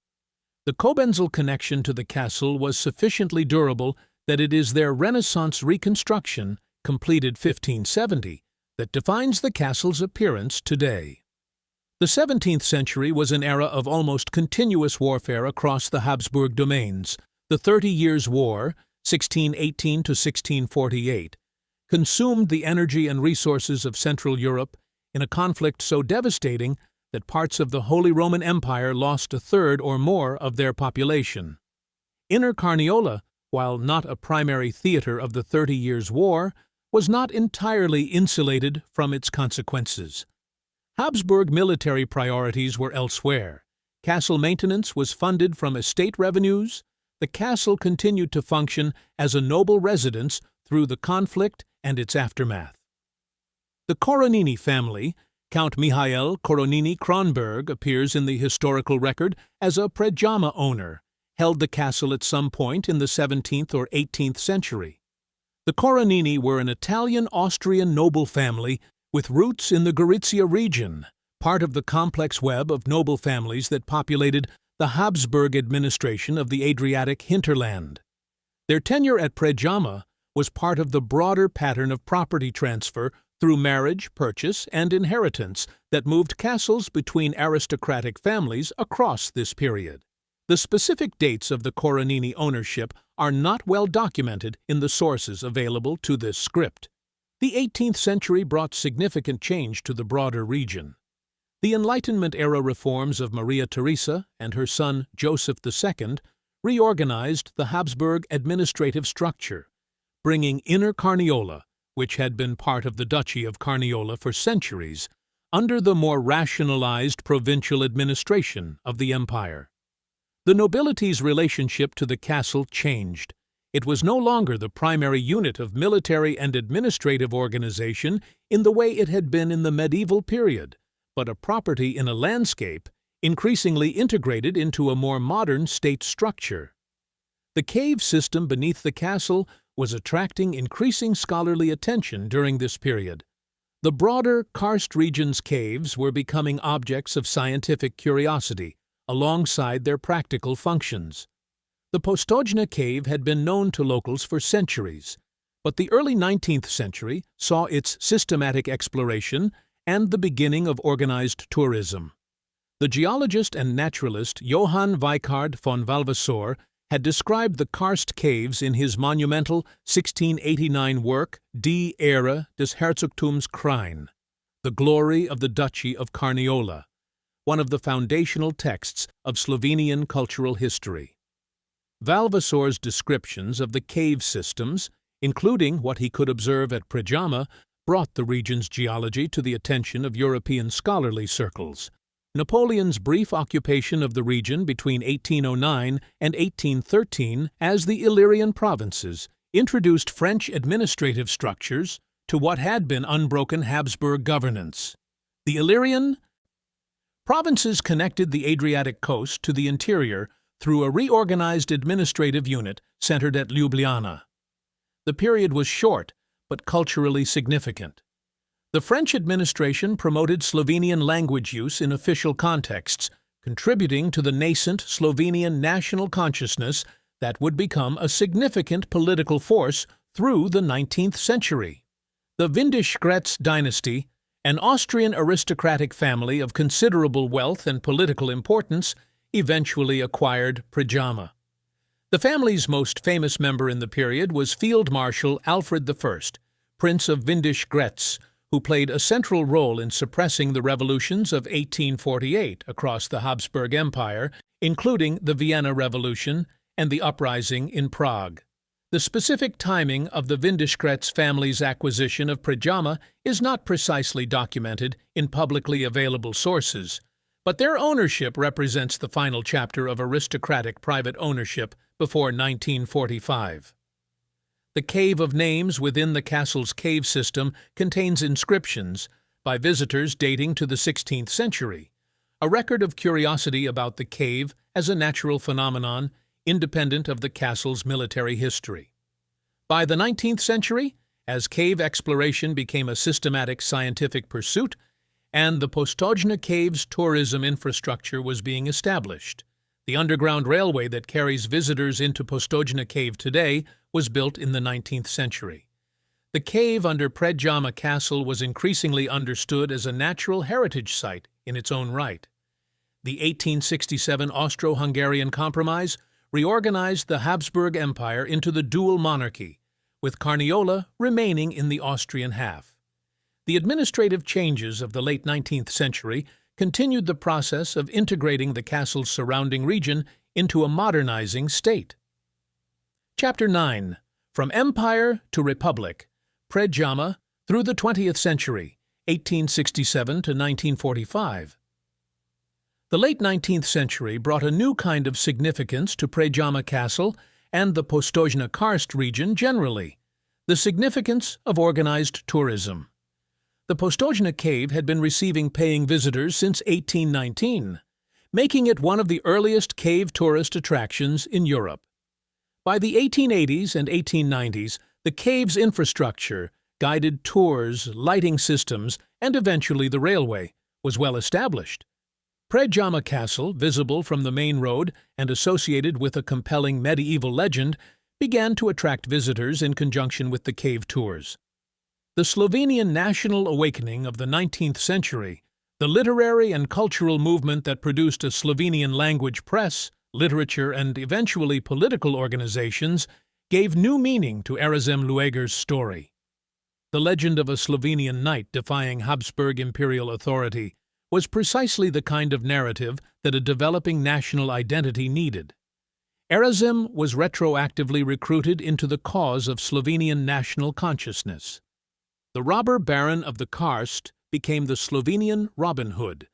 The Cobenzl connection to the castle was sufficiently durable that it is their Renaissance reconstruction, completed 1570, that defines the castle's appearance today. The 17th century was an era of almost continuous warfare across the Habsburg domains. The 30 Years' War, 1618 to 1648, consumed the energy and resources of Central Europe in a conflict so devastating that parts of the Holy Roman Empire lost a third or more of their population. Inner Carniola, while not a primary theater of the 30 Years' War, was not entirely insulated from its consequences. Habsburg military priorities were elsewhere. Castle maintenance was funded from estate revenues. The castle continued to function as a noble residence through the conflict and its aftermath. The Coronini family, Count Mihail Coronini Kronberg, appears in the historical record as a Predjama owner, held the castle at some point in the 17th or 18th century. The Coronini were an Italian-Austrian noble family with roots in the Gorizia region, part of the complex web of noble families that populated the Habsburg administration of the Adriatic hinterland. Their tenure at Predjama was part of the broader pattern of property transfer through marriage, purchase, and inheritance that moved castles between aristocratic families across this period. The specific dates of the Coronini ownership are not well documented in the sources available to this script. The 18th century brought significant change to the broader region. The Enlightenment-era reforms of Maria Theresa and her son Joseph II reorganized the Habsburg administrative structure, bringing Inner Carniola, which had been part of the Duchy of Carniola for centuries, under the more rationalized provincial administration of the empire. The nobility's relationship to the castle changed. It was no longer the primary unit of military and administrative organization in the way it had been in the medieval period, but a property in a landscape increasingly integrated into a more modern state structure. The cave system beneath the castle was attracting increasing scholarly attention during this period. The broader karst region's caves were becoming objects of scientific curiosity, alongside their practical functions. The Postojna cave had been known to locals for centuries, but the early 19th century saw its systematic exploration and the beginning of organized tourism. The geologist and naturalist Johann Weichard von Valvassor had described the karst caves in his monumental 1689 work Die Ehre des Herzogtums Krain, The Glory of the Duchy of Carniola, one of the foundational texts of Slovenian cultural history. Valvassor's descriptions of the cave systems, including what he could observe at Predjama, brought the region's geology to the attention of European scholarly circles. Napoleon's brief occupation of the region between 1809 and 1813 as the Illyrian provinces introduced French administrative structures to what had been unbroken Habsburg governance. The Illyrian provinces connected the Adriatic coast to the interior through a reorganized administrative unit centered at Ljubljana. The period was short, but culturally significant. The French administration promoted Slovenian language use in official contexts, contributing to the nascent Slovenian national consciousness that would become a significant political force through the 19th century. The Windisch-Grätz dynasty, an Austrian aristocratic family of considerable wealth and political importance, eventually acquired Predjama. The family's most famous member in the period was Field Marshal Alfred I, Prince of Windisch-Grätz, who played a central role in suppressing the revolutions of 1848 across the Habsburg Empire, including the Vienna Revolution and the uprising in Prague. The specific timing of the Windisch-Grätz family's acquisition of Predjama is not precisely documented in publicly available sources, but their ownership represents the final chapter of aristocratic private ownership before 1945. The Cave of Names within the castle's cave system contains inscriptions by visitors dating to the 16th century, a record of curiosity about the cave as a natural phenomenon independent of the castle's military history. By the 19th century, as cave exploration became a systematic scientific pursuit, and the Postojna Cave's tourism infrastructure was being established, the underground railway that carries visitors into Postojna Cave today was built in the 19th century. The cave under Predjama Castle was increasingly understood as a natural heritage site in its own right. The 1867 Austro-Hungarian Compromise reorganized the Habsburg Empire into the dual monarchy, with Carniola remaining in the Austrian half. The administrative changes of the late 19th century continued the process of integrating the castle's surrounding region into a modernizing state. Chapter 9. From Empire to Republic, Predjama through the 20th century, 1867 to 1945. The late 19th century brought a new kind of significance to Predjama Castle and the Postojna Karst region generally, the significance of organized tourism. The Postojna Cave had been receiving paying visitors since 1819, making it one of the earliest cave tourist attractions in Europe. By the 1880s and 1890s, The cave's infrastructure, guided tours, lighting systems, and eventually the railway, was well established. Predjama Castle, visible from the main road and associated with a compelling medieval legend, began to attract visitors in conjunction with the cave tours. The Slovenian national awakening of the 19th century, the literary and cultural movement that produced a Slovenian language press, literature, and eventually political organizations, gave new meaning to Erasmus of Lueg's story. The legend of a Slovenian knight defying Habsburg imperial authority was precisely the kind of narrative that a developing national identity needed. Erasmus was retroactively recruited into the cause of Slovenian national consciousness. The robber baron of the karst became the Slovenian Robin Hood,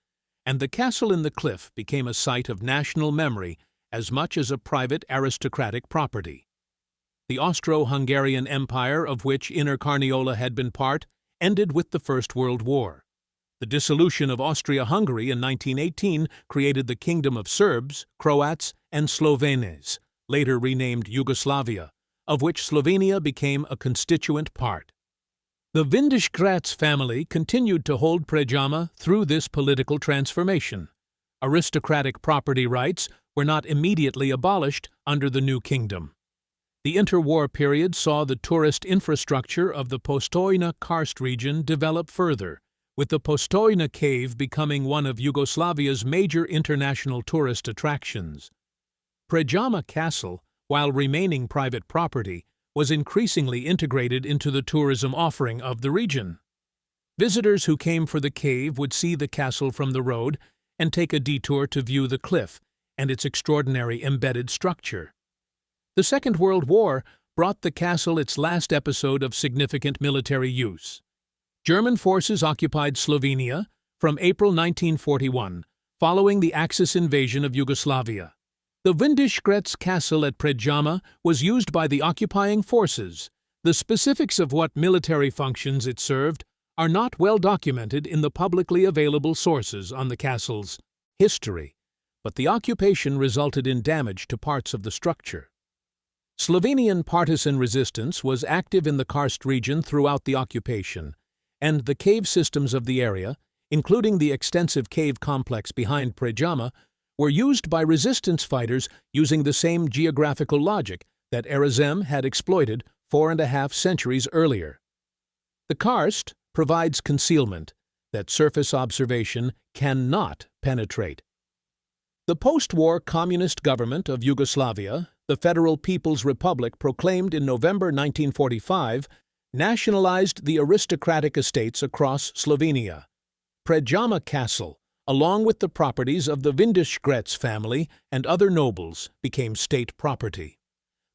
and the castle in the cliff became a site of national memory as much as a private aristocratic property. The Austro-Hungarian Empire, of which Inner Carniola had been part, ended with the First World War. The dissolution of Austria-Hungary in 1918 created the Kingdom of Serbs, Croats, and Slovenes, later renamed Yugoslavia, of which Slovenia became a constituent part. The Vindiš-Grec family continued to hold Predjama through this political transformation. Aristocratic property rights were not immediately abolished under the new kingdom. The interwar period saw the tourist infrastructure of the Postojna karst region develop further, with the Postojna cave becoming one of Yugoslavia's major international tourist attractions. Predjama Castle, while remaining private property, was increasingly integrated into the tourism offering of the region. Visitors who came for the cave would see the castle from the road and take a detour to view the cliff and its extraordinary embedded structure. The Second World War brought the castle its last episode of significant military use. German forces occupied Slovenia from April 1941, following the Axis invasion of Yugoslavia. The Vindiš-Grec castle at Predjama was used by the occupying forces. The specifics of what military functions it served are not well documented in the publicly available sources on the castle's history, but the occupation resulted in damage to parts of the structure. Slovenian partisan resistance was active in the karst region throughout the occupation, and the cave systems of the area, including the extensive cave complex behind Predjama, were used by resistance fighters using the same geographical logic that Erasmus had exploited 4.5 centuries earlier. The karst provides concealment that surface observation cannot penetrate. The post-war communist government of Yugoslavia, the Federal People's Republic proclaimed in November 1945, nationalized the aristocratic estates across Slovenia. Predjama Castle, along with the properties of the Vindiš-Grec family and other nobles, became state property.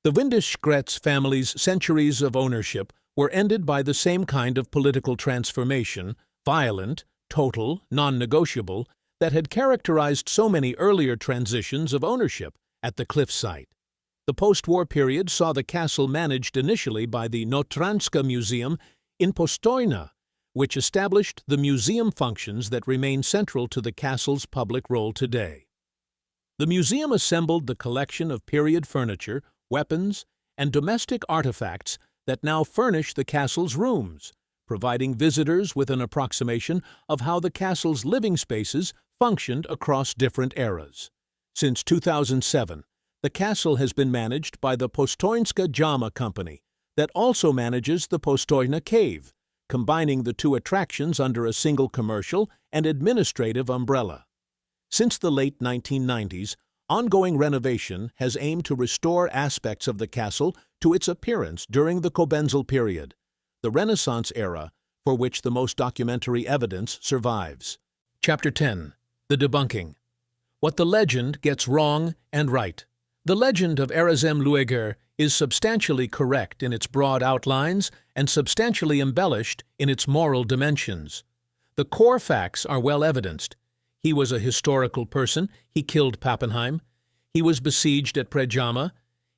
The Vindiš-Grec family's centuries of ownership were ended by the same kind of political transformation, violent, total, non-negotiable, that had characterized so many earlier transitions of ownership at the cliff site. The post-war period saw the castle managed initially by the Notranjska Museum in Postojna, which established the museum functions that remain central to the castle's public role today. The museum assembled the collection of period furniture, weapons, and domestic artifacts that now furnish the castle's rooms, providing visitors with an approximation of how the castle's living spaces functioned across different eras. Since 2007, the castle has been managed by the Postojnska Jama Company, that also manages the Postojna Cave, combining the two attractions under a single commercial and administrative umbrella. Since the late 1990s, ongoing renovation has aimed to restore aspects of the castle to its appearance during the Kobenzl period, the Renaissance era for which the most documentary evidence survives. Chapter 10. The Debunking. What the legend gets wrong and right. The legend of Erasmus of Lueg is substantially correct in its broad outlines and substantially embellished in its moral dimensions. The core facts are well evidenced. He was a historical person. He killed Pappenheim. He was besieged at Predjama.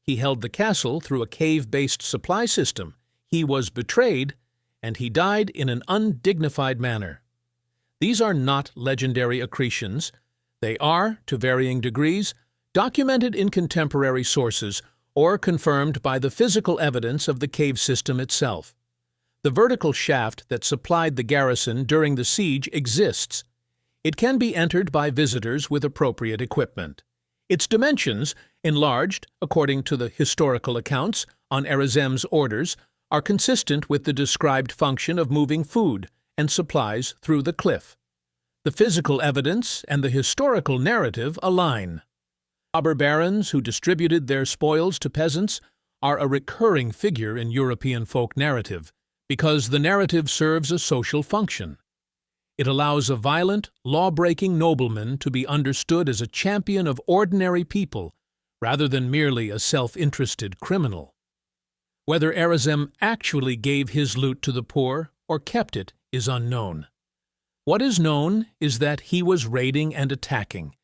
He held the castle through a cave-based supply system. He was betrayed, and he died in an undignified manner. These are not legendary accretions. They are, to varying degrees, documented in contemporary sources or confirmed by the physical evidence of the cave system itself. The vertical shaft that supplied the garrison during the siege exists. It can be entered by visitors with appropriate equipment. Its dimensions, enlarged according to the historical accounts on Erasmus's orders, are consistent with the described function of moving food and supplies through the cliff. The physical evidence and the historical narrative align. Robber barons who distributed their spoils to peasants are a recurring figure in European folk narrative because the narrative serves a social function. It allows a violent, law-breaking nobleman to be understood as a champion of ordinary people rather than merely a self-interested criminal. Whether Erasmus actually gave his loot to the poor or kept it is unknown. What is known is that he was raiding and attacking,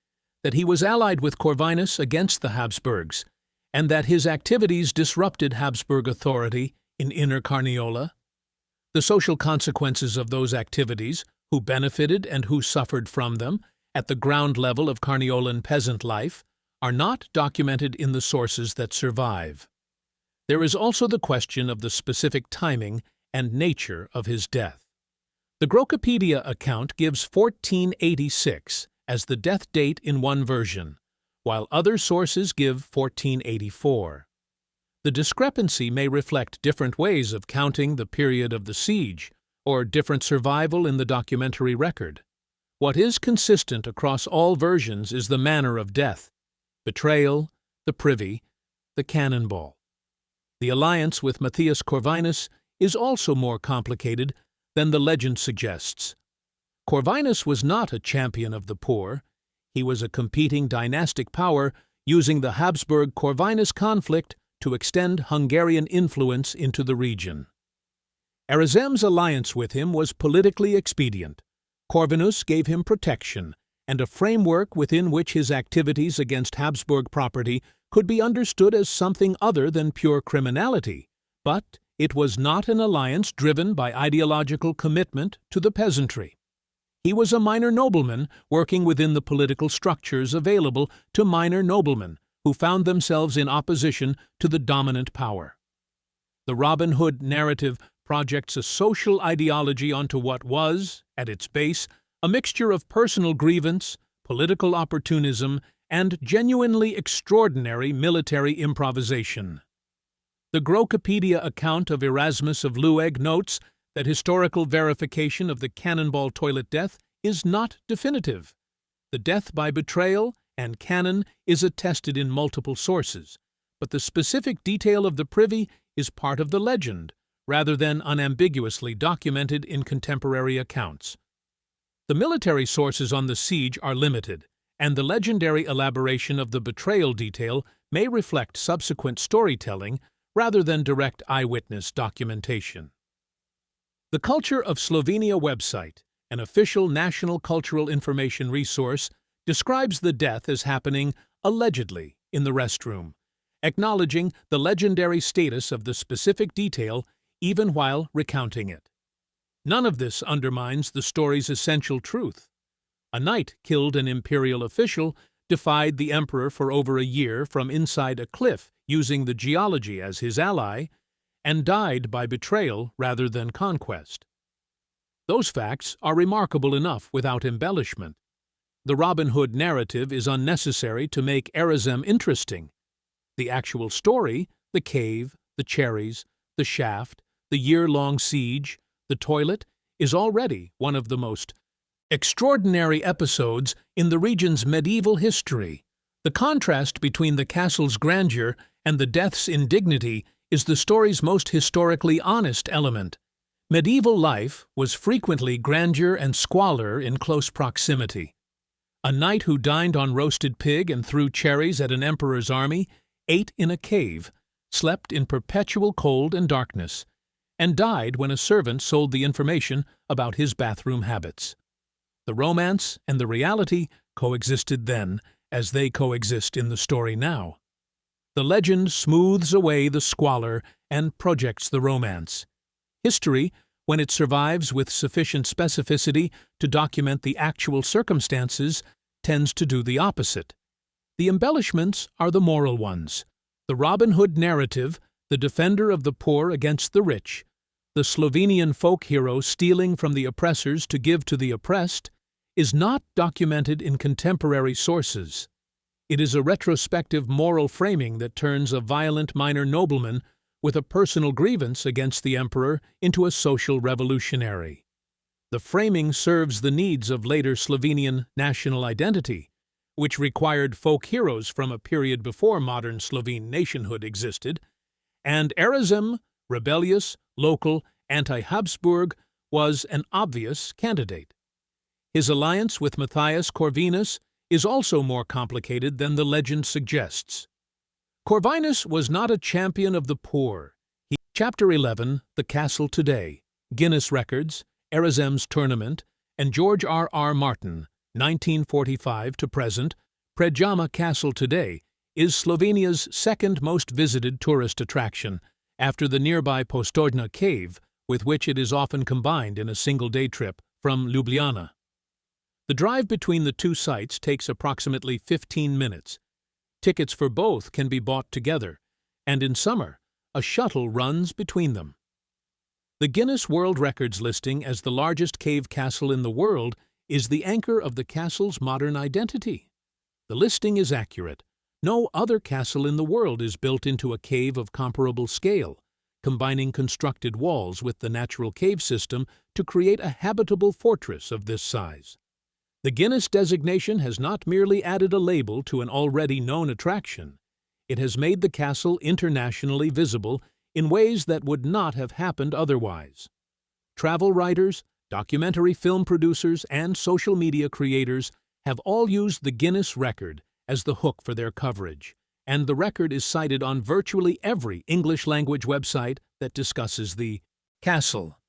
that he was allied with Corvinus against the Habsburgs, and that his activities disrupted Habsburg authority in Inner Carniola. The social consequences of those activities, who benefited and who suffered from them, at the ground level of Carniolan peasant life, are not documented in the sources that survive. There is also the question of the specific timing and nature of his death. The Grokopedia account gives 1486 as the death date in one version, while other sources give 1484. The discrepancy may reflect different ways of counting the period of the siege, or different survival in the documentary record. What is consistent across all versions is the manner of death: betrayal, the privy, the cannonball. The alliance with Matthias Corvinus is also more complicated than the legend suggests. Corvinus was not a champion of the poor. He was a competing dynastic power using the Habsburg-Corvinus conflict to extend Hungarian influence into the region. Erasmus's alliance with him was politically expedient. Corvinus gave him protection and a framework within which his activities against Habsburg property could be understood as something other than pure criminality, but it was not an alliance driven by ideological commitment to the peasantry. He was a minor nobleman working within the political structures available to minor noblemen who found themselves in opposition to the dominant power. The Robin Hood narrative projects a social ideology onto what was, at its base, a mixture of personal grievance, political opportunism, and genuinely extraordinary military improvisation. The Grokopedia account of Erasmus of Lueg notes that historical verification of the cannonball toilet death is not definitive. The death by betrayal and cannon is attested in multiple sources, but the specific detail of the privy is part of the legend, rather than unambiguously documented in contemporary accounts. The military sources on the siege are limited, and the legendary elaboration of the betrayal detail may reflect subsequent storytelling rather than direct eyewitness documentation. The Culture of Slovenia website, an official national cultural information resource, describes the death as happening allegedly in the restroom, acknowledging the legendary status of the specific detail even while recounting it. None of this undermines the story's essential truth. A knight killed an imperial official, defied the emperor for over a year from inside a cliff using the geology as his ally, and died by betrayal rather than conquest. Those facts are remarkable enough without embellishment. The Robin Hood narrative is unnecessary to make Erasmus interesting. The actual story, the cave, the cherries, the shaft, the year-long siege, the toilet, is already one of the most extraordinary episodes in the region's medieval history. The contrast between the castle's grandeur and the death's indignity is the story's most historically honest element. Medieval life was frequently grandeur and squalor in close proximity. A knight who dined on roasted pig and threw cherries at an emperor's army ate in a cave, slept in perpetual cold and darkness, and died when a servant sold the information about his bathroom habits. The romance and the reality coexisted then, as they coexist in the story now. The legend smooths away the squalor and projects the romance. History, when it survives with sufficient specificity to document the actual circumstances, tends to do the opposite. The embellishments are the moral ones. The Robin Hood narrative, the defender of the poor against the rich, the Slovenian folk hero stealing from the oppressors to give to the oppressed, is not documented in contemporary sources. It is a retrospective moral framing that turns a violent minor nobleman with a personal grievance against the emperor into a social revolutionary. The framing serves the needs of later Slovenian national identity, which required folk heroes from a period before modern Slovene nationhood existed, and Erasmus, rebellious, local, anti-Habsburg, was an obvious candidate. His alliance with Matthias Corvinus is also more complicated than the legend suggests. Corvinus was not a champion of the poor. Chapter 11, The Castle Today, Guinness Records, Erasmus Tournament, and George R. Martin, 1945 to present, Predjama Castle Today, is Slovenia's second most visited tourist attraction, after the nearby Postojna Cave, with which it is often combined in a single-day trip from Ljubljana. The drive between the two sites takes approximately 15 minutes. Tickets for both can be bought together, and in summer, a shuttle runs between them. The Guinness World Records listing as the largest cave castle in the world is the anchor of the castle's modern identity. The listing is accurate. No other castle in the world is built into a cave of comparable scale, combining constructed walls with the natural cave system to create a habitable fortress of this size. The Guinness designation has not merely added a label to an already known attraction. It has made the castle internationally visible in ways that would not have happened otherwise. Travel writers, documentary film producers, and social media creators have all used the Guinness record as the hook for their coverage, and the record is cited on virtually every English-language website that discusses the castle.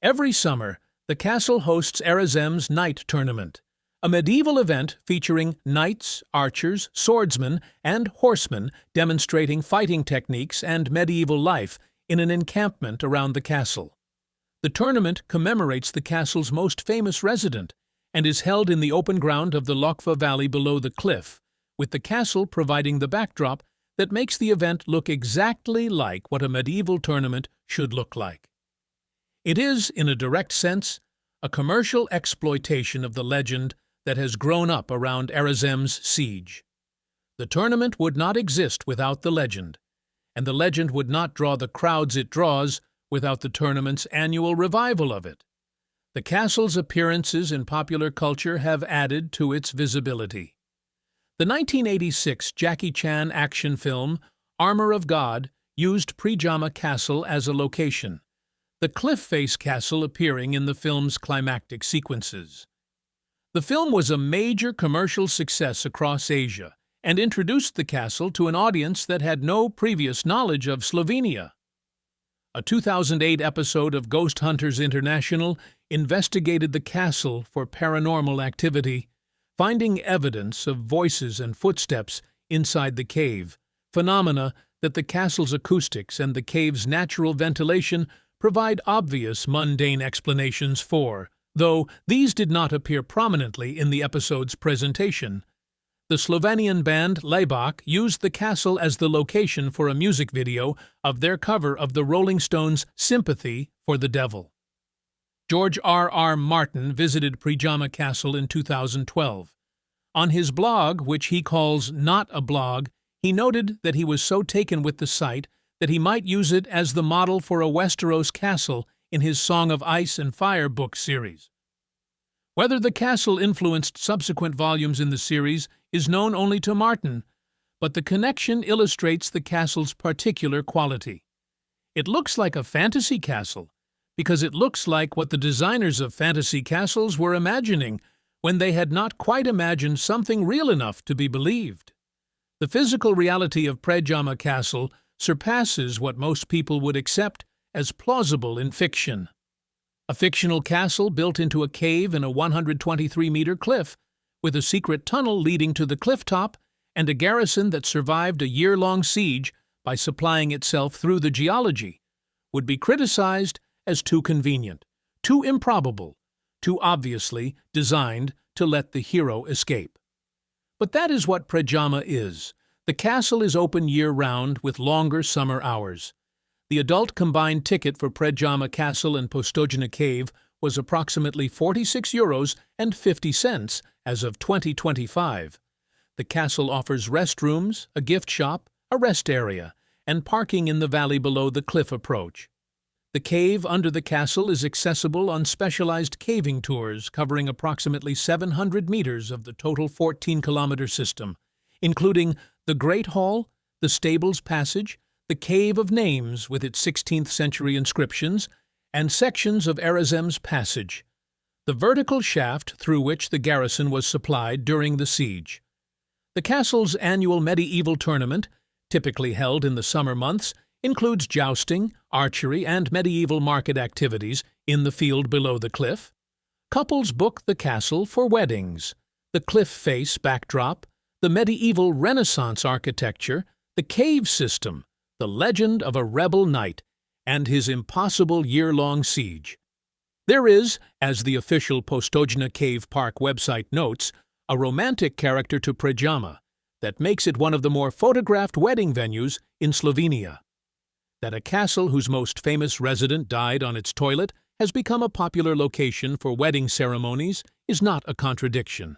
Every summer, the castle hosts Erasmus Knight Tournament, a medieval event featuring knights, archers, swordsmen, and horsemen demonstrating fighting techniques and medieval life in an encampment around the castle. The tournament commemorates the castle's most famous resident and is held in the open ground of the Lokva Valley below the cliff, with the castle providing the backdrop that makes the event look exactly like what a medieval tournament should look like. It is, in a direct sense, a commercial exploitation of the legend that has grown up around Erasmus' siege. The tournament would not exist without the legend, and the legend would not draw the crowds it draws without the tournament's annual revival of it. The castle's appearances in popular culture have added to its visibility. The 1986 Jackie Chan action film Armor of God used Predjama Castle as a location, the cliff-face castle appearing in the film's climactic sequences. The film was a major commercial success across Asia and introduced the castle to an audience that had no previous knowledge of Slovenia. A 2008 episode of Ghost Hunters International investigated the castle for paranormal activity, finding evidence of voices and footsteps inside the cave, phenomena that the castle's acoustics and the cave's natural ventilation provide obvious mundane explanations for, though these did not appear prominently in the episode's presentation. The Slovenian band Laibach used the castle as the location for a music video of their cover of the Rolling Stones' Sympathy for the Devil. George R. Martin visited Predjama Castle in 2012. On his blog, which he calls Not a Blog, he noted that he was so taken with the site that he might use it as the model for a Westeros castle in his Song of Ice and Fire book series. Whether the castle influenced subsequent volumes in the series is known only to Martin, but the connection illustrates the castle's particular quality. It looks like a fantasy castle, because it looks like what the designers of fantasy castles were imagining when they had not quite imagined something real enough to be believed. The physical reality of Predjama Castle surpasses what most people would accept as plausible in fiction. A fictional castle built into a cave in a 123-meter cliff, with a secret tunnel leading to the cliff top and a garrison that survived a year-long siege by supplying itself through the geology, would be criticized as too convenient, too improbable, too obviously designed to let the hero escape. But that is what Predjama is, The castle is open year-round with longer summer hours. The adult combined ticket for Predjama Castle and Predjama Cave was approximately €46.50 as of 2025. The castle offers restrooms, a gift shop, a rest area, and parking in the valley below the cliff approach. The cave under the castle is accessible on specialized caving tours covering approximately 700 meters of the total 14-kilometer system, including the Great Hall, the Stables Passage, the Cave of Names with its 16th-century inscriptions, and sections of Erasmus Passage, the vertical shaft through which the garrison was supplied during the siege. The castle's annual medieval tournament, typically held in the summer months, includes jousting, archery, and medieval market activities in the field below the cliff. Couples book the castle for weddings. The cliff face backdrop, the medieval Renaissance architecture, the cave system, the legend of a rebel knight, and his impossible year-long siege. There is, as the official Predjama Cave Park website notes, a romantic character to Predjama that makes it one of the more photographed wedding venues in Slovenia. That a castle whose most famous resident died on its toilet has become a popular location for wedding ceremonies is not a contradiction.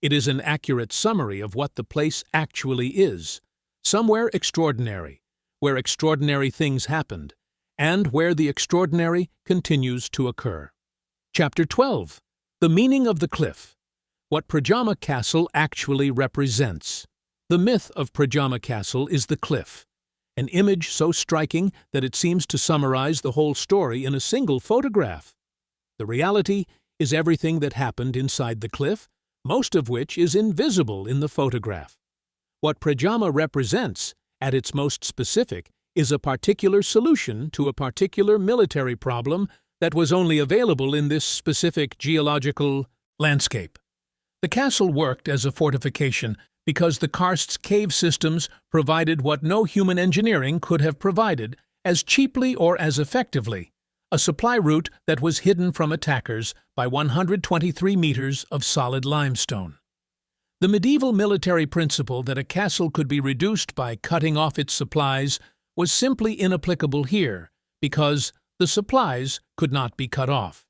It is an accurate summary of what the place actually is, somewhere extraordinary, where extraordinary things happened, and where the extraordinary continues to occur. Chapter 12. The Meaning of the Cliff. What Predjama Castle actually represents. The myth of Predjama Castle is the cliff, an image so striking that it seems to summarize the whole story in a single photograph. The reality is everything that happened inside the cliff, most of which is invisible in the photograph. What Predjama represents, at its most specific, is a particular solution to a particular military problem that was only available in this specific geological landscape. The castle worked as a fortification because the karst's cave systems provided what no human engineering could have provided as cheaply or as effectively, a supply route that was hidden from attackers by 123 meters of solid limestone. The medieval military principle that a castle could be reduced by cutting off its supplies was simply inapplicable here because the supplies could not be cut off.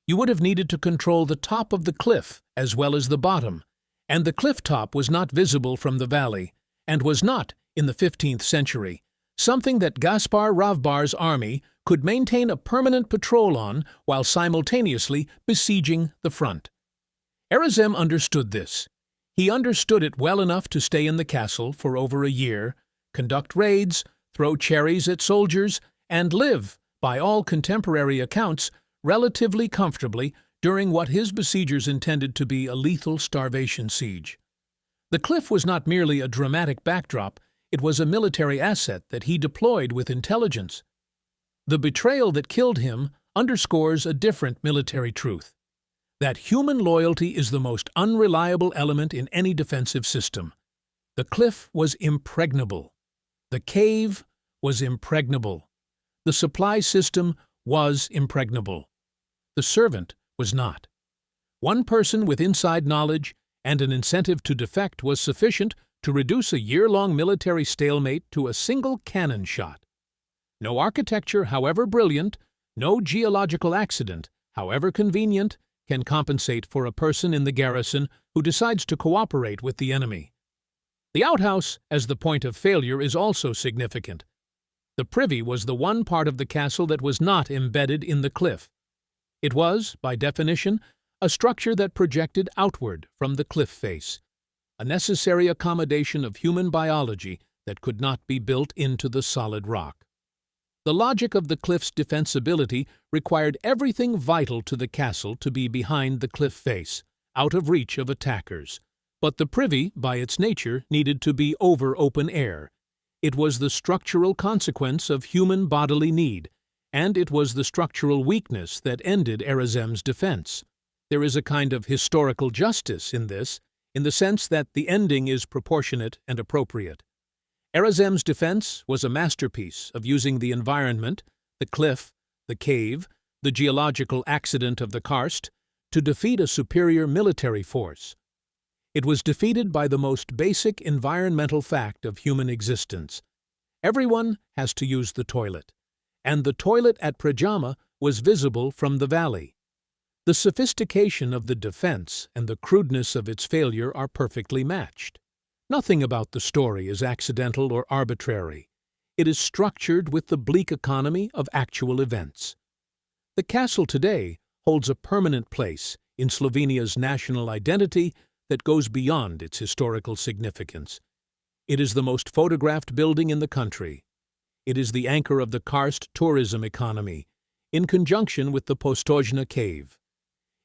You would have needed to control the top of the cliff as well as the bottom, and the cliff top was not visible from the valley, and was not, in the 15th century, something that Gaspar Ravbar's army could maintain a permanent patrol on while simultaneously besieging the front. Erasmus understood this. He understood it well enough to stay in the castle for over a year, conduct raids, throw cherries at soldiers, and live, by all contemporary accounts, relatively comfortably during what his besiegers intended to be a lethal starvation siege. The cliff was not merely a dramatic backdrop, it was a military asset that he deployed with intelligence. The betrayal that killed him underscores a different military truth: that human loyalty is the most unreliable element in any defensive system. The cliff was impregnable. The cave was impregnable. The supply system was impregnable. The servant was not. One person with inside knowledge and an incentive to defect was sufficient to reduce a year-long military stalemate to a single cannon shot. No architecture, however brilliant, no geological accident, however convenient, can compensate for a person in the garrison who decides to cooperate with the enemy. The outhouse as the point of failure is also significant. The privy was the one part of the castle that was not embedded in the cliff. It was, by definition, a structure that projected outward from the cliff face, a necessary accommodation of human biology that could not be built into the solid rock. The logic of the cliff's defensibility required everything vital to the castle to be behind the cliff face, out of reach of attackers. But the privy, by its nature, needed to be over open air. It was the structural consequence of human bodily need, and it was the structural weakness that ended Erasmus's defense. There is a kind of historical justice in this, in the sense that the ending is proportionate and appropriate. Erasmus's defense was a masterpiece of using the environment, the cliff, the cave, the geological accident of the karst, to defeat a superior military force. It was defeated by the most basic environmental fact of human existence. Everyone has to use the toilet, and the toilet at Predjama was visible from the valley. The sophistication of the defense and the crudeness of its failure are perfectly matched. Nothing about the story is accidental or arbitrary. It is structured with the bleak economy of actual events. The castle today holds a permanent place in Slovenia's national identity that goes beyond its historical significance. It is the most photographed building in the country. It is the anchor of the karst tourism economy, in conjunction with the Postojna cave.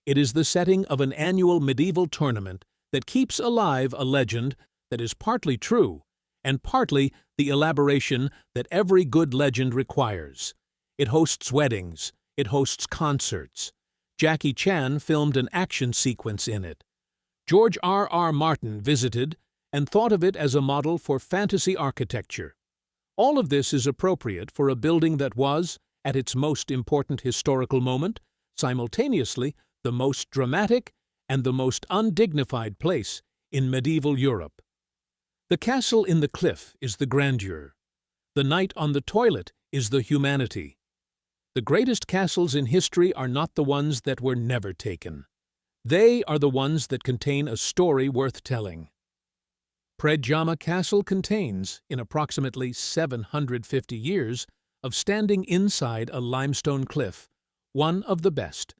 It is the setting of an annual medieval tournament that keeps alive a legend that is partly true and partly the elaboration that every good legend requires. It hosts weddings. It hosts concerts. Jackie Chan filmed an action sequence in it. George R.R. Martin visited and thought of it as a model for fantasy architecture. All of this is appropriate for a building that was, at its most important historical moment, simultaneously the most dramatic and the most undignified place in medieval Europe. The castle in the cliff is the grandeur. The knight on the toilet is the humanity. The greatest castles in history are not the ones that were never taken. They are the ones that contain a story worth telling. Predjama Castle contains, in approximately 750 years of standing inside a limestone cliff, one of the best,